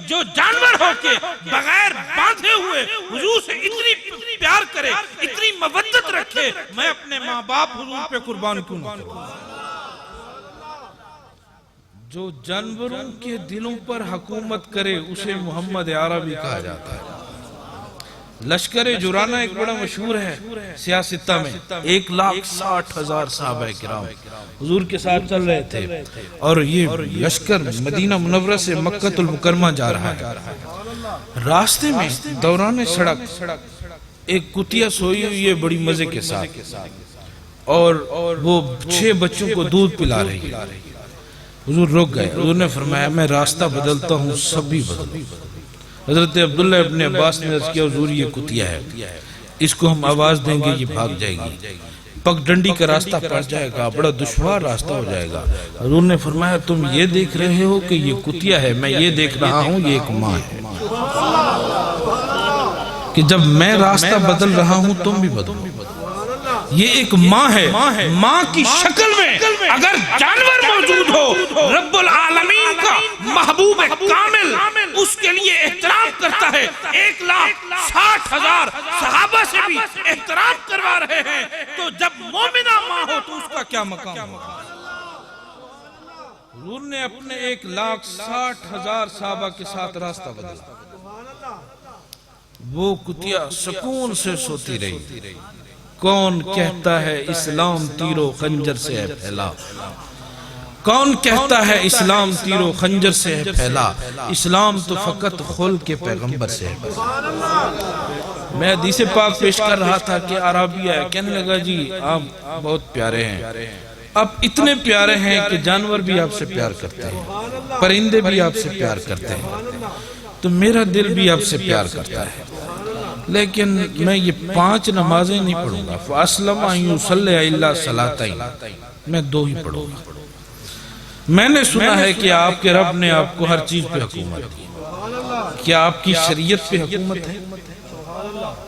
جو جانور ہو کے بغیر باندھے ہوئے حضور سے اتنی پیار کرے، اتنی مودت رکھے، میں اپنے ماں باپ حضور پہ قربان کیوں نہ کروں۔ جو جانوروں کے دلوں پر حکومت کرے اسے محمد عربی کہا جاتا ہے۔ لشکر جرانہ ایک بڑا مشہور ہے سیاستہ میں، 1,60,000 صحابہ کرام حضور کے ساتھ چل رہے تھے اور یہ لشکر مدینہ منورہ سے مکہ المکرمہ جا رہا ہے۔ راستے میں دوران سڑک ایک کتیا سوئی ہوئی ہے بڑی مزے کے ساتھ اور وہ 6 بچوں کو دودھ پلا رہی ہے۔ حضور رک گئے، حضور نے فرمایا میں راستہ بدلتا ہوں سب بھی بدلو۔ حضرت عبداللہ ابن عباس نے عرض کیا حضور یہ کتیا ہے، اس کو ہم آواز دیں گے یہ بھاگ جائے گی، پگ ڈنڈی کا راستہ پڑ جائے گا، بڑا دشوار راستہ ہو جائے گا۔ حضور نے فرمایا تم یہ دیکھ رہے ہو کہ یہ کتیا ہے، میں یہ دیکھ رہا ہوں یہ ایک ماں ہے، کہ جب میں راستہ بدل رہا ہوں تم بھی بدلو۔ یہ ایک ماں ہے، ماں کی شکل میں اگر جانور موجود ہو، رب العالمین کا محبوب کامل اس کے لیے احترام کرتا ہے، 1,60,000 صحابہ سے بھی احترام کروا رہے ہیں، تو جب مومنہ ماں ہو تو اس کا کیا مقام ہوگا۔ حضور نے اپنے 1,60,000 صحابہ کے ساتھ راستہ بدلا، وہ کتیا سکون سے سوتی رہی۔ کون کہتا ہے اسلام تیر و خنجر سے ہے پھیلا، کون کہتا ہے اسلام تیر و خنجر سے ہے پھیلا، اسلام تو فقط خلق کے پیغمبر سے ہے پھیلا۔ میں حدیث پاک پیش کر رہا تھا کہ عربی ہے، کہنے لگا جی آپ بہت پیارے ہیں، آپ اتنے پیارے ہیں کہ جانور بھی آپ سے پیار کرتے ہیں، پرندے بھی آپ سے پیار کرتے ہیں، تو میرا دل بھی آپ سے پیار کرتا ہے، لیکن میں یہ 5 نمازیں نہیں پڑھوں گا، فَأَسْلَمَ أَن يُصَلِّيَ إِلَّا صَلَاتَيْنِ، میں 2 ہی پڑھوں گا۔ میں نے سنا ہے کہ آپ کے رب نے آپ کو ہر چیز پہ حکومت دی، کیا آپ کی شریعت پہ حکومت ہے؟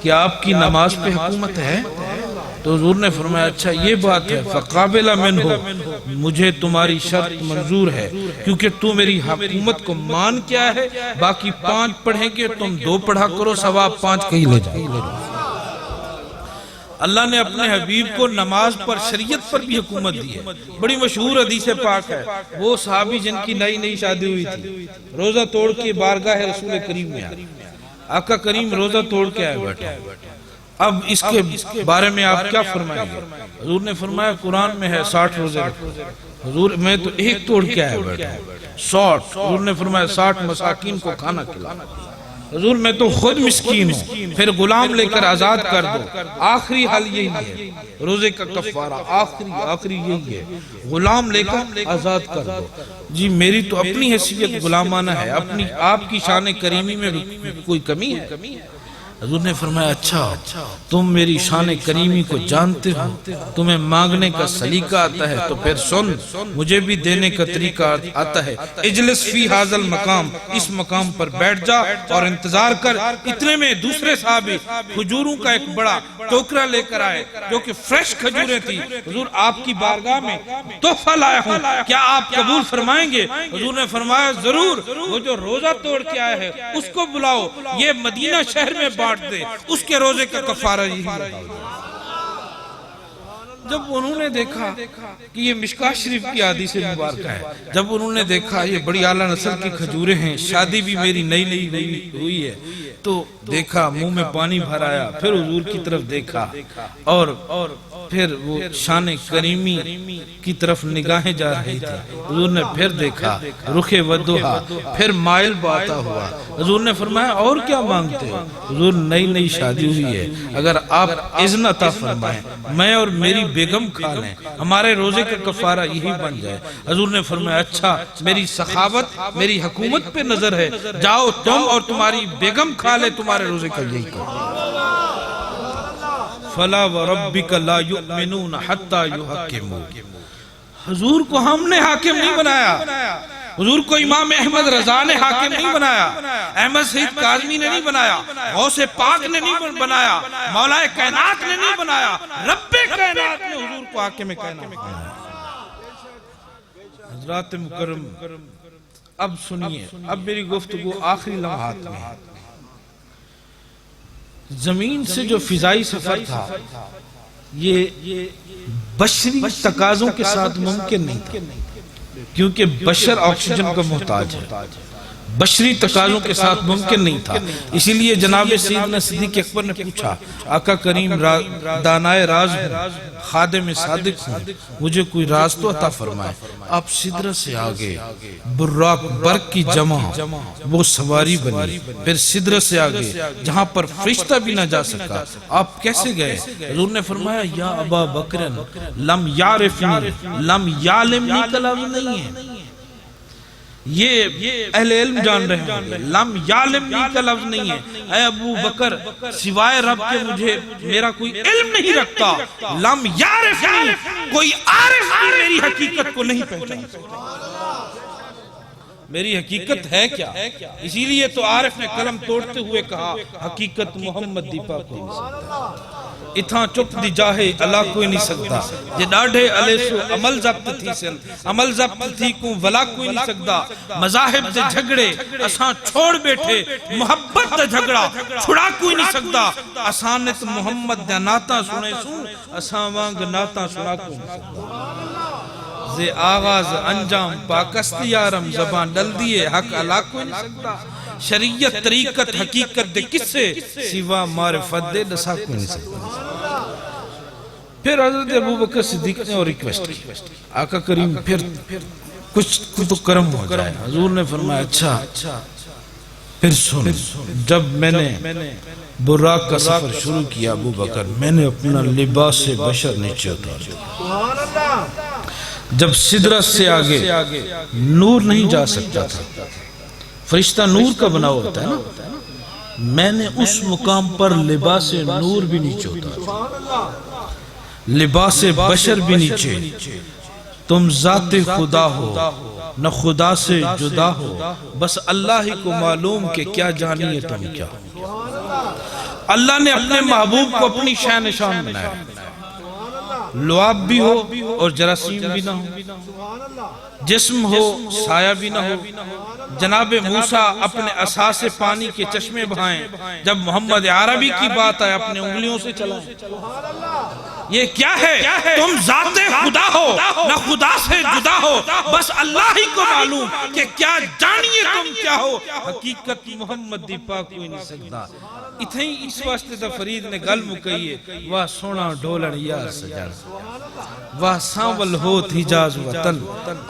کیا آپ کی نماز پہ حکومت ہے؟ تو حضور نے فرمایا اچھا یہ بات ہے، فَقَابِلَ مِنْهُ، مجھے تمہاری شرط منظور ہے، کیونکہ تو میری حکومت کو مان کیا ہے، باقی 5 پڑھیں گے تم 2 پڑھا کرو، ثواب 5 کہیں لے جائے۔ اللہ نے اپنے حبیب کو نماز پر شریعت پر بھی حکومت دی ہے۔ بڑی مشہور حدیث پاک ہے، وہ صحابی جن کی نئی شادی ہوئی تھی، روزہ توڑ کے بارگاہ رسول کریم میں آئے، آقا کریم روزہ توڑ کے آئے بیٹھے، اب اس کے بارے میں آپ کیا فرمائیں گے؟ حضور نے فرمایا قرآن میں ہے 60 روزے رکھو، حضور میں تو 1 توڑ کے آئے بیٹھا، 60، حضور نے فرمایا 60 مساکین کو کھانا کھلانا، حضور میں تو خود مسکین ہوں، پھر غلام لے کر آزاد کر دو، آخری حل یہی ہے، روزے کا کفارہ آخری یہی ہے، غلام لے کر آزاد کر دو۔ جی میری تو اپنی حیثیت غلامانہ ہے، اپنی آپ کی شان کریمی میں کوئی کمی ہے؟ حضور نے فرمایا اچھا تم میری شان کریمی کو جانتے ہو، تمہیں مانگنے کا سلیقہ آتا ہے، تو پھر سن مجھے بھی دینے کا طریقہ آتا ہے۔ اجلس فی حاضر مقام، اس مقام پر بیٹھ جا اور انتظار کر۔ اتنے میں دوسرے صحابی کھجوروں کا ایک بڑا ٹوکرا لے کر آئے جو کہ فریش کھجوریں تھی۔ حضور آپ کی بارگاہ میں تحفہ لایا ہوں، کیا آپ قبول فرمائیں گے؟ حضور نے فرمایا ضرور، وہ جو روزہ توڑ کے آیا ہے اس کو بلاؤ، یہ مدینہ شہر میں بانٹ دے، اس کے روزے کا کفارہ یہی ہے۔ جب انہوں نے دیکھا کہ یہ مشکاہ شریف کی حدیث مبارکہ ہے، جب انہوں نے دیکھا یہ بڑی اعلیٰ نسل کی کھجوریں ہیں، شادی بھی میری نئی نئی ہوئی ہے، تو دیکھا منہ میں پانی بھر آیا، پھر حضور کی طرف دیکھا اور پھر وہ شان کریمی کی طرف نگاہیں جا رہی تھی۔ حضور نے پھر دیکھا رخ ودوہا، پھر مائل باتا ہوا۔ حضور نے فرمایا اور کیا مانگتے ہو؟ حضور نئی شادی ہوئی ہے، اگر آپ اذن عطا فرمائیں میں اور میری بیگم کھا لیں، ہمارے روزے کا کفارہ یہی بن جائے۔ حضور نے فرمایا اچھا میری سخاوت میری حکومت پہ نظر ہے، جاؤ تم اور تمہاری بیگم کھا لے، تمہارے روزے کا یہی کفارہ۔ فَلَا وَرَبِّكَ لَا يُؤْمِنُونَ حَتَّى يُحَكِّمُوكَ۔ حضور کو ہم نے حاکم نہیں بنایا، حضور کو امام احمد رضا نے حاکم نہیں بنایا، احمد سعید کاظمی نے نہیں بنایا، غوث پاک نے نہیں بنایا، مولا کائنات نے نہیں بنایا، رب کائنات نے حضور کو حاکم کائنات بنایا۔ حضرات مکرم اب سنیے، اب میری گفتگو آخری لمحات میں ہے۔ زمین سے جو فضائی سفر تھا یہ بشری تقاضوں کے ساتھ ممکن نہیں تھا، کیونکہ بشر آکسیجن کا محتاج ہے، بشری تقاضوں کے ساتھ ممکن نہیں تھا۔ اسی لیے جناب سیدنا صدیق اکبر نے پوچھا آقا کریم دانائے راز ہوں، خادم صادق ہوں، مجھے کوئی راز تو عطا فرمائے۔ آپ سدرت سے آگے براق برق کی جمع وہ سواری بنی، پھر سدرت سے آگے جہاں پر فرشتہ بھی نہ جا سکا آپ کیسے گئے؟ حضور نے فرمایا یا ابا بکر لم یعرفنی لم یعلمنی کا لفظ نہیں ہے، یہ اہل علم جان رہے ہیں، لم یعلمنی کا لفظ نہیں ہے۔ اے ابو بکر سوائے رب کے مجھے میرا کوئی علم نہیں رکھتا، لم یعرفنی کوئی عارف بھی میری حقیقت کو نہیں پہچان سکتا۔ میری حقیقت ہے کیا؟ اسی لیے تو عارف نے قلم توڑتے ہوئے کہا حقیقت محمد دیپا کوئی نہیں سکتا، اتھاں چپ دی جاہے اللہ کوئی نہیں سکتا، جے ڈاڑھے علیہ سو عمل ضبط تھی سن، عمل ضبط تھی کوں ولا کوئی نہیں سکتا، مذاہب دے جھگڑے اساں چھوڑ بیٹھے، محبت دے جھگڑا چھڑا کوئی نہیں سکتا، اسانت محمد دے ناتا سنے سوں، اساں وانگ ناتا سنا کوئی نہیں سکتا۔ زے آغاز انجام پاکست یارم زبان ڈل دیے حق اللہ کوئی نہیں سکتا، شریعت طریقت حقیقت دے کسے سوا معرفت دے دسا کوئی نہیں سکتا۔ پھر حضرت ابو بکر صدیق نے اور ریکویسٹ کی آقا کریم پھر کچھ تو کرم ہو جائے۔ حضور نے فرمایا اچھا پھر سن، جب میں نے براق کا سفر شروع کیا ابو بکر میں نے اپنا لباس بشر نیچے اتار دیا، جب سدرت سے آگے نور نہیں جا سکتا تھا، فرشتہ نور کا بنا ہوتا ہے نا، میں نے اس مقام پر لباس نور بھی نیچے اتارا، لباس بشر بھی نیچے۔ تم ذات خدا ہو نہ خدا سے جدا ہو، بس اللہ ہی کو معلوم کہ کیا جانیے تم کیا۔ اللہ نے اپنے محبوب کو اپنی شان نشان بنایا، لعاب بھی ہو اور جراثیم بھی نہ ہو، جسم ہو سایہ بھی نہ ہو۔ جناب موسیٰ اپنے عصا سے پانی کے چشمے بہائیں، جب محمد عربی کی بات آئے اپنے انگلیوں سے چلائیں۔ یہ کیا ہے؟ تم ذات خدا ہو نہ خدا سے جدا ہو، بس اللہ ہی کو معلوم کہ کیا جانیے تم کیا ہو، حقیقت محمد دی پاک کوئی نہیں سکتا۔ اتھیں اس واسطے تا فرید نے گل مکئیے واہ سونا ڈھولن یار سجن، واساول ہوت حجاز وطن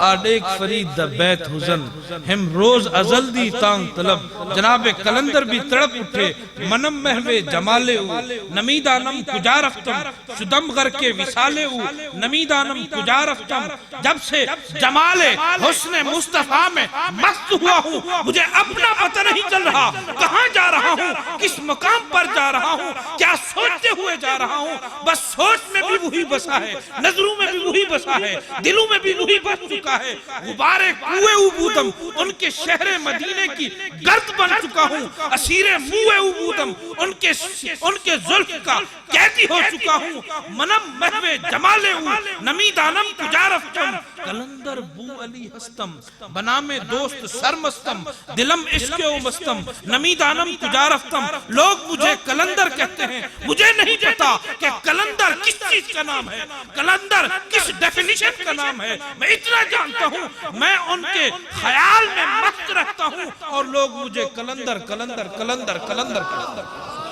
آڈیک فرید دا بیت حزن ہم روز ازل دی تانگ طلب جناب کلندر بھی تڑپ اٹھے منم محوے جمالے او نمیدانم کجا رفتم شدم غر کے وصالے او نمیدانم کجا رفتم جب سے جمال حسن مصطفیٰ میں مست ہوا ہوں مجھے اپنا پتہ نہیں چل رہا کہاں جا رہا ہوں کس مقام پر جا رہا ہوں کیا سوچتے ہوئے جا رہا ہوں بس سوچ میں بھی وہی بسا ہے نظروں میں بھی وہی بسا ہے دلوں میں بھی وہی بس چکا ہے غبار کوئے عبودم ان کے شہر مدینے کی گرد بن چکا ہوں اسیر موئے عبودم ان کے ظلف کا قیدی ہو چکا ہوں منم محوے جمالے ہوں نمیدانم کجا رفتم کلندر بو علی ہستم بنام دوست سرمستم دلم عشق و مستم نمیدانم کجا رفتم لوگ مجھے کلندر کہتے ہیں مجھے نہیں پتا کہ کلندر کس چیز کا نام ہے کلندر کس ڈیفینیشن کا نام ہے میں اتنا جانتا ہوں میں ان کے خیال میں مست رہتا ہوں اور لوگ مجھے کلندر کلندر کلندر کلندر کلندر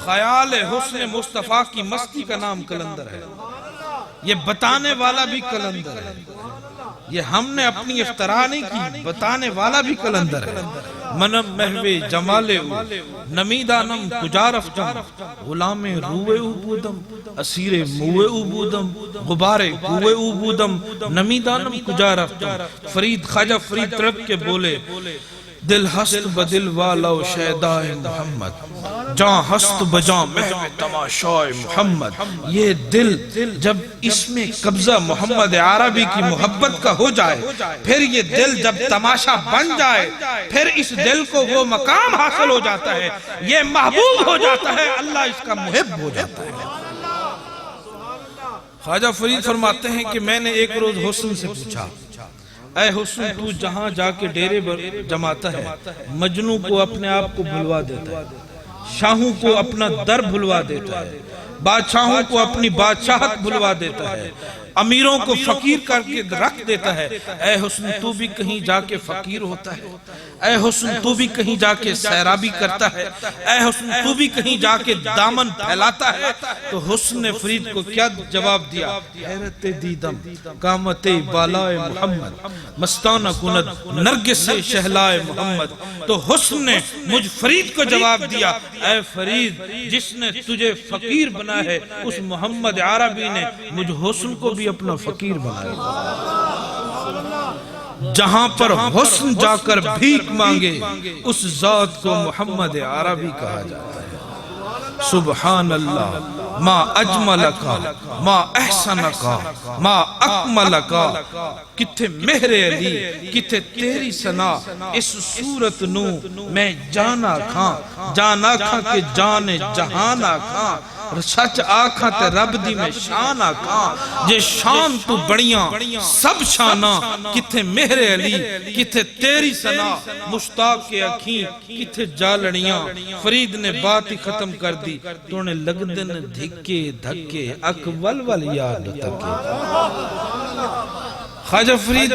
خیال حسن مصطفیٰ کی مستی کا نام کلندر ہے یہ بتانے والا بھی کلندر ہے یہ ہم نے اپنی افتراء نہیں کی بتانے والا بھی کلندر ہے منم محوے جمالے او نمیدانم کجا رفتم غلام روئے عبودم اسیر موئے عبودم غبار کوئے عبودم نمیدانم کجا رفتم فرید خواجہ فرید تڑپ کے بولے دل ہست بدل والا و شہدائے محمد جاں ہست بجاں محو تماشائے محمد یہ دل جب اس میں قبضہ محمد عربی کی محبت کا ہو جائے پھر یہ دل جب تماشا بن جائے پھر اس دل کو وہ مقام حاصل ہو جاتا ہے یہ محبوب ہو جاتا ہے اللہ اس کا محب ہو جاتا ہے خواجہ فرید فرماتے ہیں کہ میں نے ایک روز حسن سے پوچھا اے حسن تو جہاں جا کے ڈیرے جماتا ہے مجنوں کو اپنے آپ کو بھلوا دیتا ہے شاہوں کو اپنا در بھلوا دیتا ہے بادشاہوں کو اپنی بادشاہت بھلوا دیتا ہے امیروں کو فقیر کر کے رکھ دیتا ہے اے حسن تو بھی کہیں جا کے فقیر ہوتا ہے اے حسن تو بھی کہیں جا کے سیرابی کرتا ہے اے حسن تو بھی کہیں جا کے دامن پھیلاتا ہے تو حسن نے فرید کو کیا جواب دیا حیرت دیدم قامت بالائے محمد مستانہ کند نرگس سے شہلائے محمد تو حسن نے مجھ فرید کو جواب دیا اے فرید جس نے تجھے فقیر بنا ہے اس محمد عربی نے مجھ حسن کو بھی اپنا فقیر بنایا جہاں پر حسن جا کر بھیک مانگے اس ذات کو محمد عربی کہا جاتا ہے سبحان اللہ ما اجملکا ما احسنکا ما اکملکا کتھے مہر علی کتھے تیری ثنا اس صورت نو میں جانا کھاں کہ جان جہانا کھاں سچ آکھاں تے رب دی میں شان آکھاں جے شان تو بڑیاں سب شانہ کتھے مہر علی کتھے تیری ثنا مشتاق کے اکھیں کتھے جالڑیاں فرید نے بات ہی ختم کر دی تو نے لگدن دھکے دھکے اکول والی یاد تکے خواجہ فرید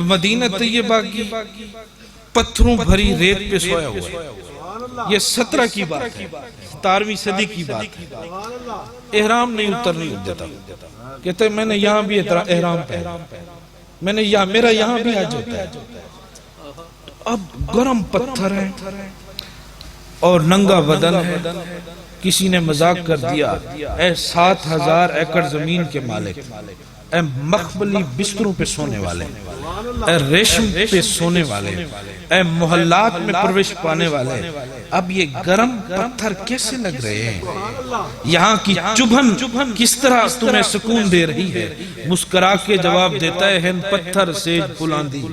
مدینہ طیبہ کی پتھروں بھری ریت پہ سویا ہوا ہے یہ 17 کی بات ہے 17ویں صدی کی بات ہے احرام نہیں اترنے دیتا کہتے میں نے یہاں بھی احرام پہنا میں نے میرا یہاں بھی حج ہوتا ہے اب گرم پتھر ہے اور ننگا بدن ہے کسی نے مذاق کر دیا اے 7000 ایکڑ زمین کے مالک اے مخملی بستروں پہ سونے والے اے ریشم پہ سونے والے اے محلات میں پروش پانے والے اب یہ گرم پتھر کیسے لگ رہے ہیں یہاں کی چبھن کس طرح تمہیں سکون دے رہی ہے مسکرا کے جواب دیتا ہے ہن پتھر سیج پھلاندی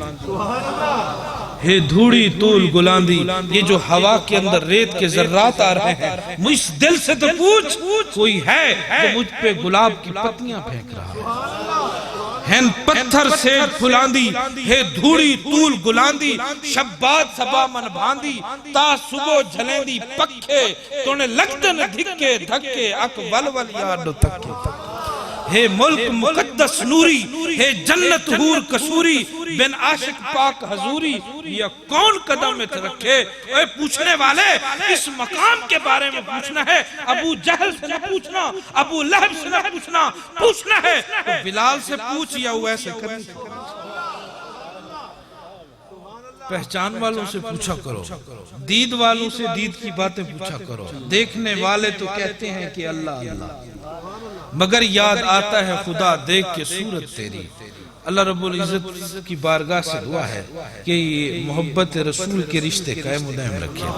ہے دھوڑی طول گلاندی یہ جو ہوا کے اندر ریت کے ذرات آ رہے ہیں مجھ دل سے تو پوچھ کوئی ہے جو مجھ پہ گلاب کی پتیاں پھینک رہا ہے ہن پتھر سیج پھلاندی ہے دھوڑی طول گلاندی شبات سبا من بھاندی تا صبح جھلیندی پکھے تو نے لگدن دھکے دھکے اک ول ول یاڈ تکے ہے ملک مقدس نوری، ہے جنت حور کسوری، بن عاشق پاک حضوری، یہ کون قدم میں رکھے؟ اے پوچھنے والے، اس مقام کے بارے میں پوچھنا ہے، ابو جہل سے نہ پوچھنا، ابو لہب سے نہ پوچھنا ہے تو بلال سے پوچھ یا وہ ایسے کریں۔ پہچان والوں سے پوچھا کرو، دید والوں سے دید کی باتیں پوچھا کرو، دیکھنے والے تو کہتے ہیں کہ اللہ اللہ، مگر یاد آتا ہے خدا دیکھ کے صورت تیری۔ اللہ رب العزت کی بارگاہ سے دعا ہے کہ یہ محبت رسول کے رشتے قائم و دائم رکھے۔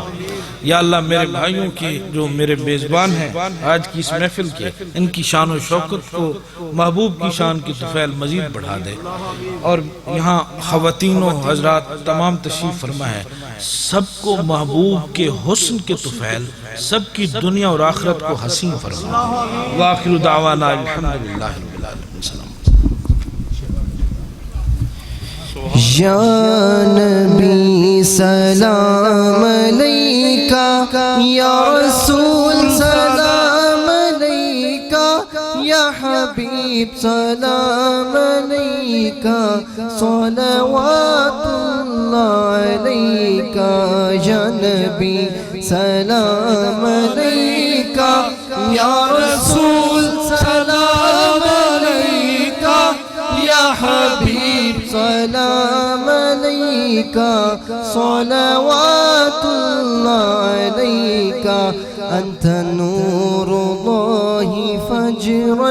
یا اللہ میرے بھائیوں کی جو میرے میزبان ہیں آج کی اس محفل کے، ان کی شان و شوکت کو محبوب کی شان کی طفیل مزید بڑھا دے، اور یہاں خواتین و حضرات تمام تشریف فرما ہے، سب کو محبوب کے حسن کے طفیل، سب کی دنیا اور آخرت کو حسین فرما۔ وآخر دعوانا الحمدللہ رب العالمین۔ یا نبی سلام علیکہ، یا رسول سلام علیکہ، یا حبیب سلام علیکہ، صلوات اللہ علیکہ، یا نبی سلام علیکہ، یا رسول سلام علیکہ، یا حبیب سلام علیکہ، صلوات اللہ علیکہ، انت نور اللہ فجرا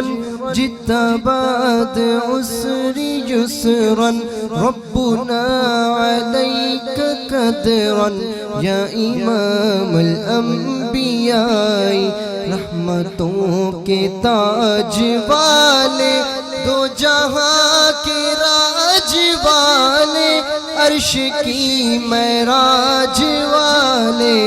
جئت بعد عسر یسرا، ربنا علیک قدرا، یا امام الانبیاء، رحمتوں کے تاج والے، دو جہاں کے راج والے، عرش کی معراج والے،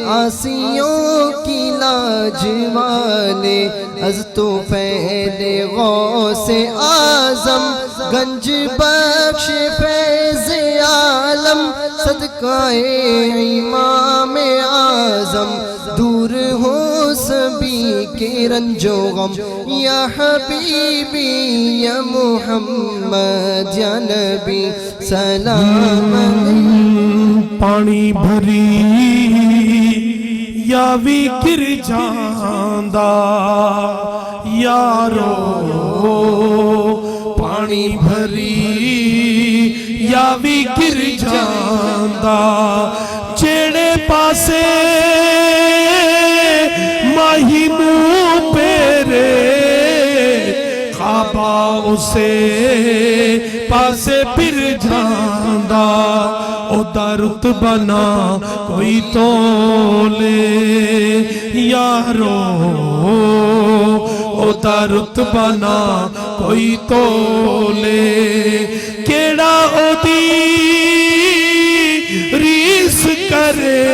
عاصیوں کی لاج والے، از تو پہلے غوث اعظم، گنج بخش فیض عالم، صدقہ امام اعظم، دور ہو سبھی کے رنج و غم، یا حبیبی یا محمد، یا نبی سلام علیکہ۔ پانی بھری یا بھی گر جاندا یارو، پانی بھری یا بھی گر جاندا، جیڑے پاسے ماہی منہ پیرے، خوابا اسے پاسے پھر جاندا، او دا رتبہ نہ کوئی تولے یارو، او دا رتبہ نہ کوئی تولے، کیڑا او دی ریس کرے،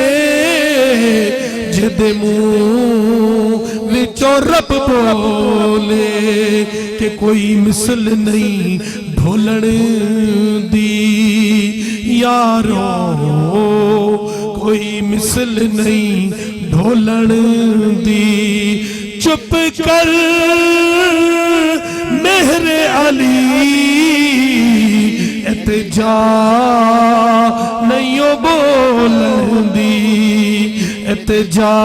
جدے منہ وچوں رب بولے، کہ کوئی مثل نہیں ڈھولن دی یارو، کوئی مثل نہیں ڈھولن دی، چپ کر مہر علی، اتجا نہیں بولن دی، اتجا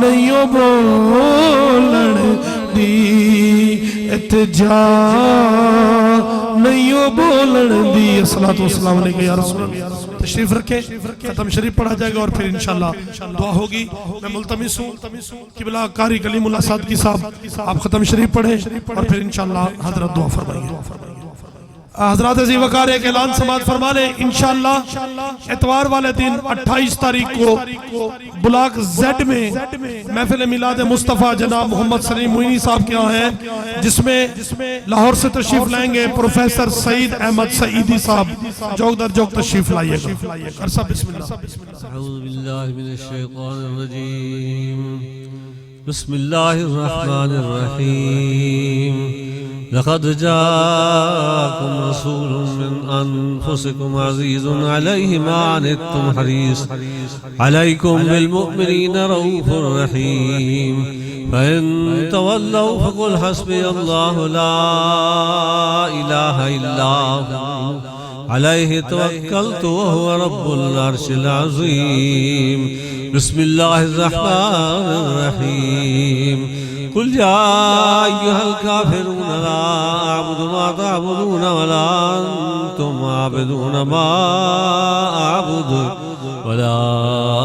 نہیں بولن دی، اتجا نہیں بولن دی۔ الصلاۃ والسلام علیکہ یا رسول اللہ۔ تشریف رکھیں، ختم شریف پڑھا جائے گا اور پھر انشاءاللہ دعا ہوگی۔ میں ملتمس ہوں قبلہ قاری کلیم اللہ صادقی صاحب، آپ ختم شریف پڑھیں اور پھر انشاءاللہ حضرت دعا فرمائیں۔ حضرات عزیز وقار ایک اعلان سماعت فرما لیں، انشاءاللہ اتوار والے دن 28 تاریخ کو بلاک زیڈ میں محفل میلاد مصطفیٰ جناب محمد سلیم معینی صاحب کے یہاں ہے، جس میں لاہور سے تشریف لائیں گے پروفیسر سعید احمد سعیدی صاحب، جوک در جوک تشریف لائیے گا۔ عرصہ بسم اللہ۔ اعوذ باللہ من الشیطان الرجیم، بسم اللہ الرحمن الرحیم، لقد جاءكم رسول من أنفسكم عزيز عليه ما عنتم حريص عليكم بالمؤمنين رؤوف رحيم، فإن تولوا فقل حسبي الله لا إله إلا هو عليه توكلت وهو رب العرش العظيم. بسم الله الرحمن الرحيم. قل يا أيها الكافرون لا أعبد ما تعبدون ولا أنتم عابدون ما أعبد ولا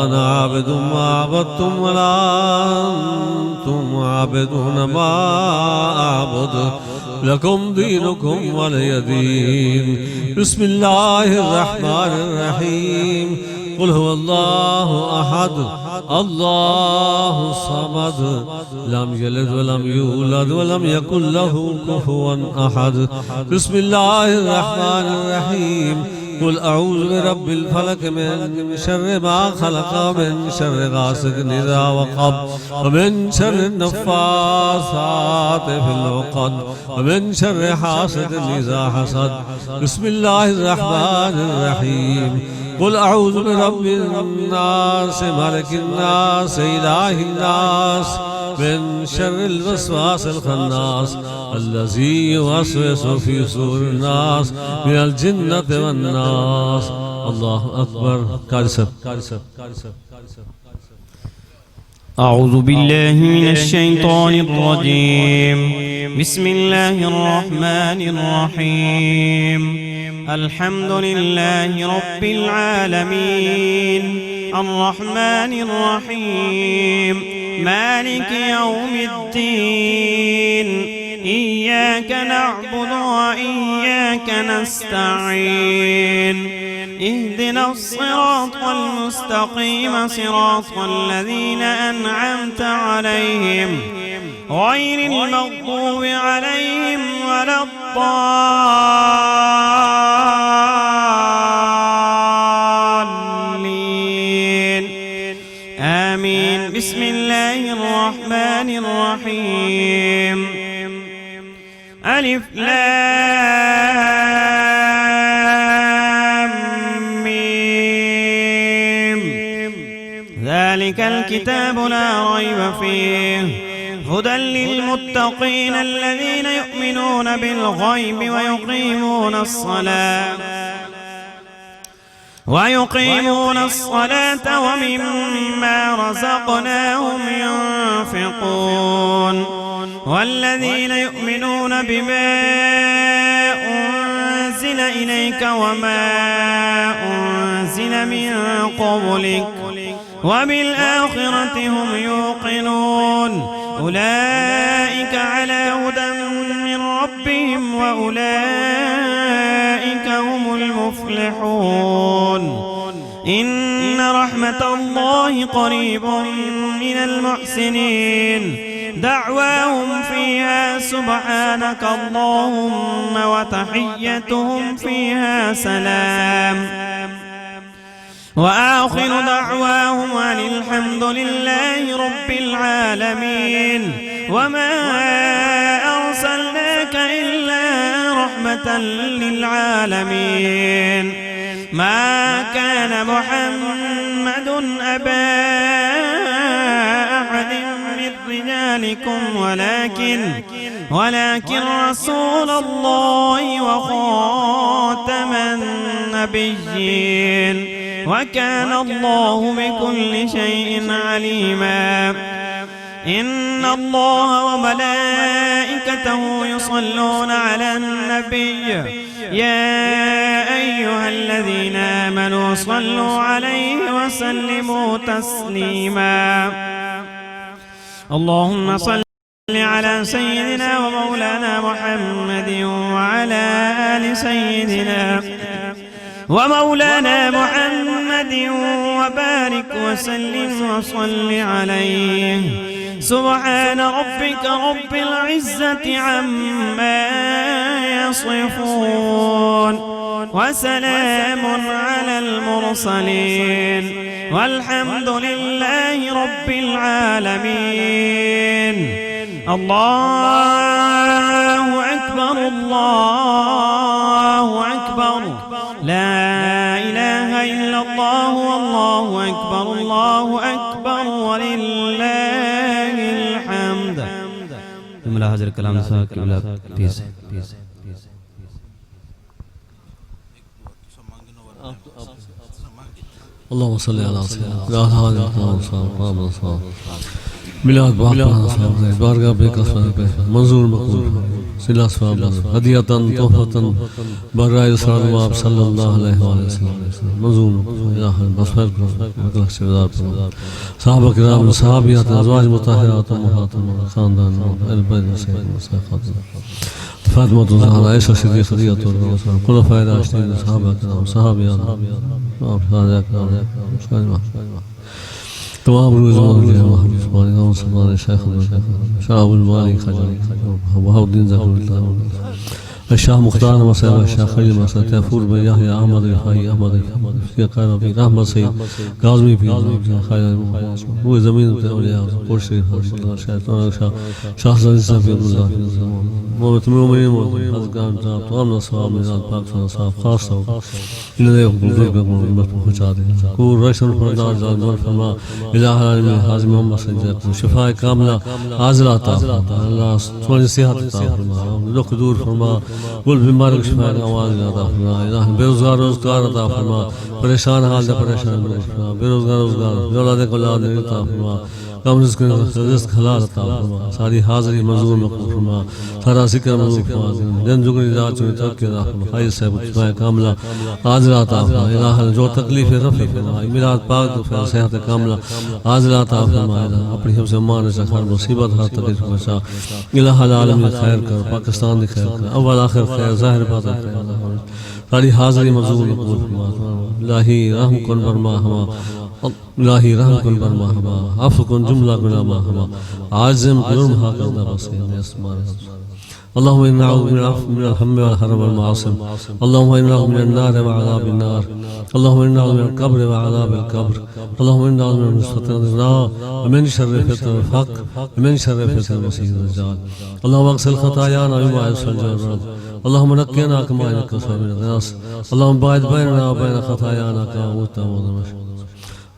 أنا عابد ما عبدتم ولا أنتم عابدون ما أعبد لكم دينكم ولي دين. بسم الله الرحمن الرحيم. قل هو الله أحد الله الصمد لم يلد ولم يولد ولم يكن له كفوا أحد. بسم الله الرحمن الرحيم. قل أعوذ برب الفلق من شر ما خلق من شر غاسق إذا وقب ومن شر النفاثات في العقد ومن شر حاسد إذا حسد. بسم الله الرحمن الرحيم. قل أعوذ برب الناس ملك الناس إله الناس من شر الوسواس الخناس الذي يوسوس في صدور الناس من الجنة والناس. الله أكبر. كارثة. أعوذ بالله من الشيطان الرجيم. بسم الله الرحمن الرحيم. الحمد لله رب العالمين الرحمن الرحيم مالك يوم الدين. إياك نعبد وإياك نستعين. اهدنا الصراط المستقيم صراط الذين أنعمت عليهم غير المغضوب عليهم ولا الضالين آمين. بسم الله الرحمن الرحيم. ألف لام ميم. ذلك الكتاب لا ريب فيه هدى للمتقين الذين يؤمنون بالغيب ويقيمون الصلاة ومما رزقناهم ينفقون. والذين يؤمنون بما أنزل إليك وما أنزل من قبلك وبالآخرة هم يوقنون. أولئك على هدى من ربهم وأولئك هم المفلحون. إن رحمة الله قريب من المحسنين. دعواهم فيها سبحانك اللهم وتحيتهم فيها سلام وآخر دعواهم أن الحمد لله رب العالمين. وما أرسلناك إلا رحمة للعالمين. ما كان محمد أبا أحد من رجالكم ولكن رسول الله وخاتم النبيين وكان الله بكل شيء عليما. إن الله وملائكته يصلون على النبي يا أيها الذين آمنوا صلوا عليه وسلموا تسليما. اللهم صل على سيدنا ومولانا محمد وعلى آل سيدنا ومولانا محمد وبارك وسلم وصل عليه. سبحان ربك رب العزة عما يصفون وسلام على المرسلين والحمد لله رب العالمين. الله أكبر الله أكبر لا إله إلا الله والله أكبر الله أكبر ولله الحمد. جملہ حضر کلام صاحب قبلہ پیس اللهم صل على سيدنا محمد ملاد بارگاہ بے کفر منظور مقبول صلہ ثواب ہدیتاً تحفتاً برائے صلوات صلی اللہ علیہ وسلم منظور الہ بصفر مطلق شہدار پر صحابہ کرام صحابیات ازواج مطہرات امہات خاندان اہل بیت سید مصطفی فاطمہ الزہرا عائشہ صدیقہ رضی اللہ عنہا خلفائے راشدین صحابہ کرام صحابیات تمام روزوں شیخ شاہ المانی خجل وہاں الدین ذکر اللہ الشاہ مختار مسئلہ الشاہ خلیل مسئلہ تیفور بن یحیی احمد رفائی احمد رفائی قائم پیر احمد سید کاظمی پیر خیال وہ زمین پہ اولیاء پوش شریف شاہ زنیسہ پیر اللہ محمد مومنین محمد حضران جاب تو امن صحاب میزاد پاک صلی اللہ صاحب خاص طور انہوں نے حکم دے پر محمد پہنچا دیں کور رشن فردار جان مر فرما الہ العالمین حاضر محمد صلی اللہ شفاء کاملہ حاضر عطا فرما اللہ تمہاری صحت عطا فرما لکھ دور فرما گل بیمار کی شفاء آواز عطا فرما الہ بے روزگار عطا فرما پریشان حال دے پریشان فرما بے روزگار اولاد کو اولاد عطا فرما کم رزق حلال عطا فرما ساری حاضری منظور مقبول فرما سارا ذکر منظور فرما دن جگری رات چونی ترقی عطا فرما خیر صاحب شفاء کاملہ حاضر عطا فرما الہ جو تکلیف رفع فرما میلاد پاک تو صحت کاملہ حاضر عطا فرما اپنی حفظ امان سے ہر مصیبت ہر تکلیف بچا الہ العالمین خیر کر پاکستان دی خیر کر اول آخر خیر ظاہر باطن خیر ساری حاضری منظور مقبول فرما الہی رحم کن بر ما ہما الہی رحم کن بر ما ہما عفو کن جملہ گناہ ما ہما عازم جرم ہا کرنا بسین اسمان اللهم إنا نعوذ من العفو من الهم والحرم والمعاصم اللهم إنا نعوذ من النار وعذاب النار اللهم إنا نعوذ من القبر وعذاب القبر اللهم إنا نعوذ من فتنة النار ومن شر فتنة الفقر ومن شر فتنة المسيح الدجال اللهم اغسل خطايانا بما يغسل الجراد اللهم نقنا كما ينقى الثوب من الدنس اللهم باعد بيننا وبين خطايانا كما موت وضمش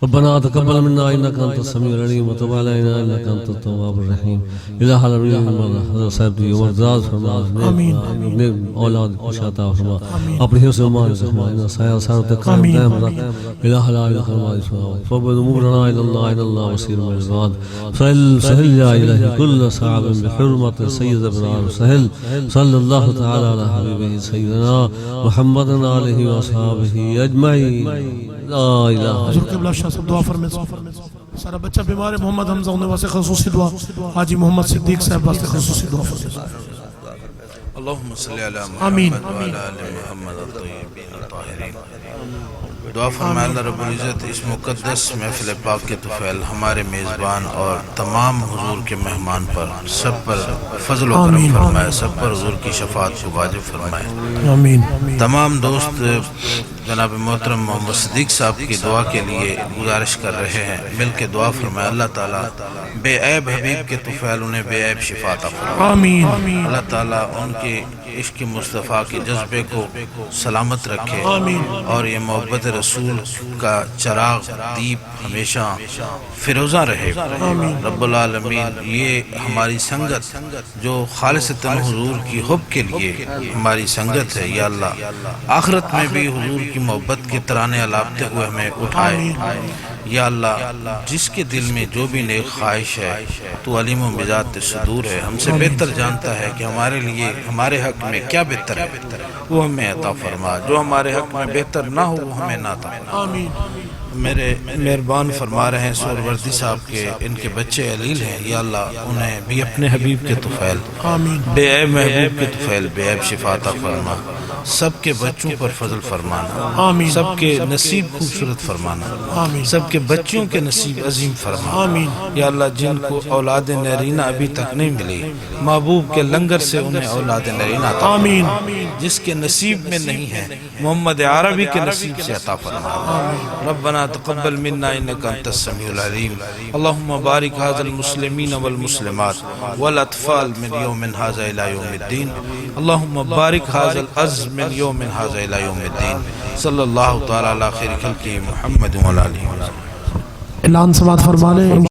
ربنا تقبل منا انك انت السميع العليم وتب علينا انك انت التواب الرحيم الہ العالمین حضرت صاحب دی عمر دراز فرما آمین اولاد خوش عطا فرما اپنی حفظ امان سے فرما سایہ ساروں تک قائم دائم رکھ الہ العالمین فرما فبد امورنا الى الله وسير من العباد سهل يا الهي كل صعب بحرمة سيد ابرار سهل صلى الله تعالى على حبيبه سيدنا محمد آله واصحابه اجمعين لا الہ حضور قبلہ شاہ صاحب دعا فرمائے سارا بچہ بیمار ہے محمد حمزہ انہیں واسے خصوصی دعا حاجی محمد صدیق صاحب واسے خصوصی دعا فرمائے اللہم صلی علی محمد وعلی آل محمد الطیبین الطاہرین دعا فرمائے اللہ رب العزت اس مقدس محفل پاک کے طفیل ہمارے میزبان اور تمام حضور کے مہمان پر سب پر فضل و کرم فرمائے سب پر حضور کی شفاعت کو واجب فرمائے آمین تمام دوست جناب محترم محمد صدیق صاحب کی دعا کے لیے گزارش کر رہے ہیں مل کے دعا فرمائے اللہ تعالیٰ بے عیب حبیب کے طفیل انہیں بے عیب شفا عطا فرمائے آمین اللہ تعالیٰ ان کے عشق مصطفیٰ کے جذبے کو سلامت رکھے اور یہ محبت رسول کا چراغ دیپ ہمیشہ فیروزہ رہے رب العالمین یہ ہماری سنگت جو خالصتاً حضور کی حب کے لیے ہماری سنگت ہے یا اللہ آخرت میں بھی حضور کی محبت کے ترانے الاپتے ہوئے ہمیں اٹھائے یا اللہ جس کے دل میں جو بھی نیک خواہش ہے تو علیم و بذات صدور ہے ہم سے بہتر جانتا ہے کہ ہمارے لیے ہمارے حق میں کیا بہتر ہے وہ ہمیں عطا فرما جو ہمارے حق میں بہتر نہ ہو وہ ہمیں نہ عطا فرما میرے مہربان فرما رہے ہیں سہروردی صاحب کے ان کے بچے علیل ہیں یا اللہ انہیں بھی اپنے حبیب کے طفیل بے عیب محبوب کے طفیل بے عیب شفا عطا فرما سب کے بچوں پر فضل فرمانا سب کے نصیب خوبصورت فرمانا سب کے بچوں کے نصیب عظیم فرمانا یا اللہ جن کو اولاد نرینہ ابھی تک نہیں ملی محبوب کے لنگر سے انہیں اولاد نرینہ عطا فرما جس کے نصیب میں نہیں ہے محمد عربی کے نصیب سے عطا فرما ربنا تقبل منا انك انت السميع العليم اللهم بارك هذا المسلمين والمسلمات والاطفال من يوم هذا الى يوم الدين اللهم بارك هذا العز من يوم هذا الى يوم الدين صلى الله تعالى على خير خلقه محمد وعلى اله وصحبه اعلان سماعت فرمانے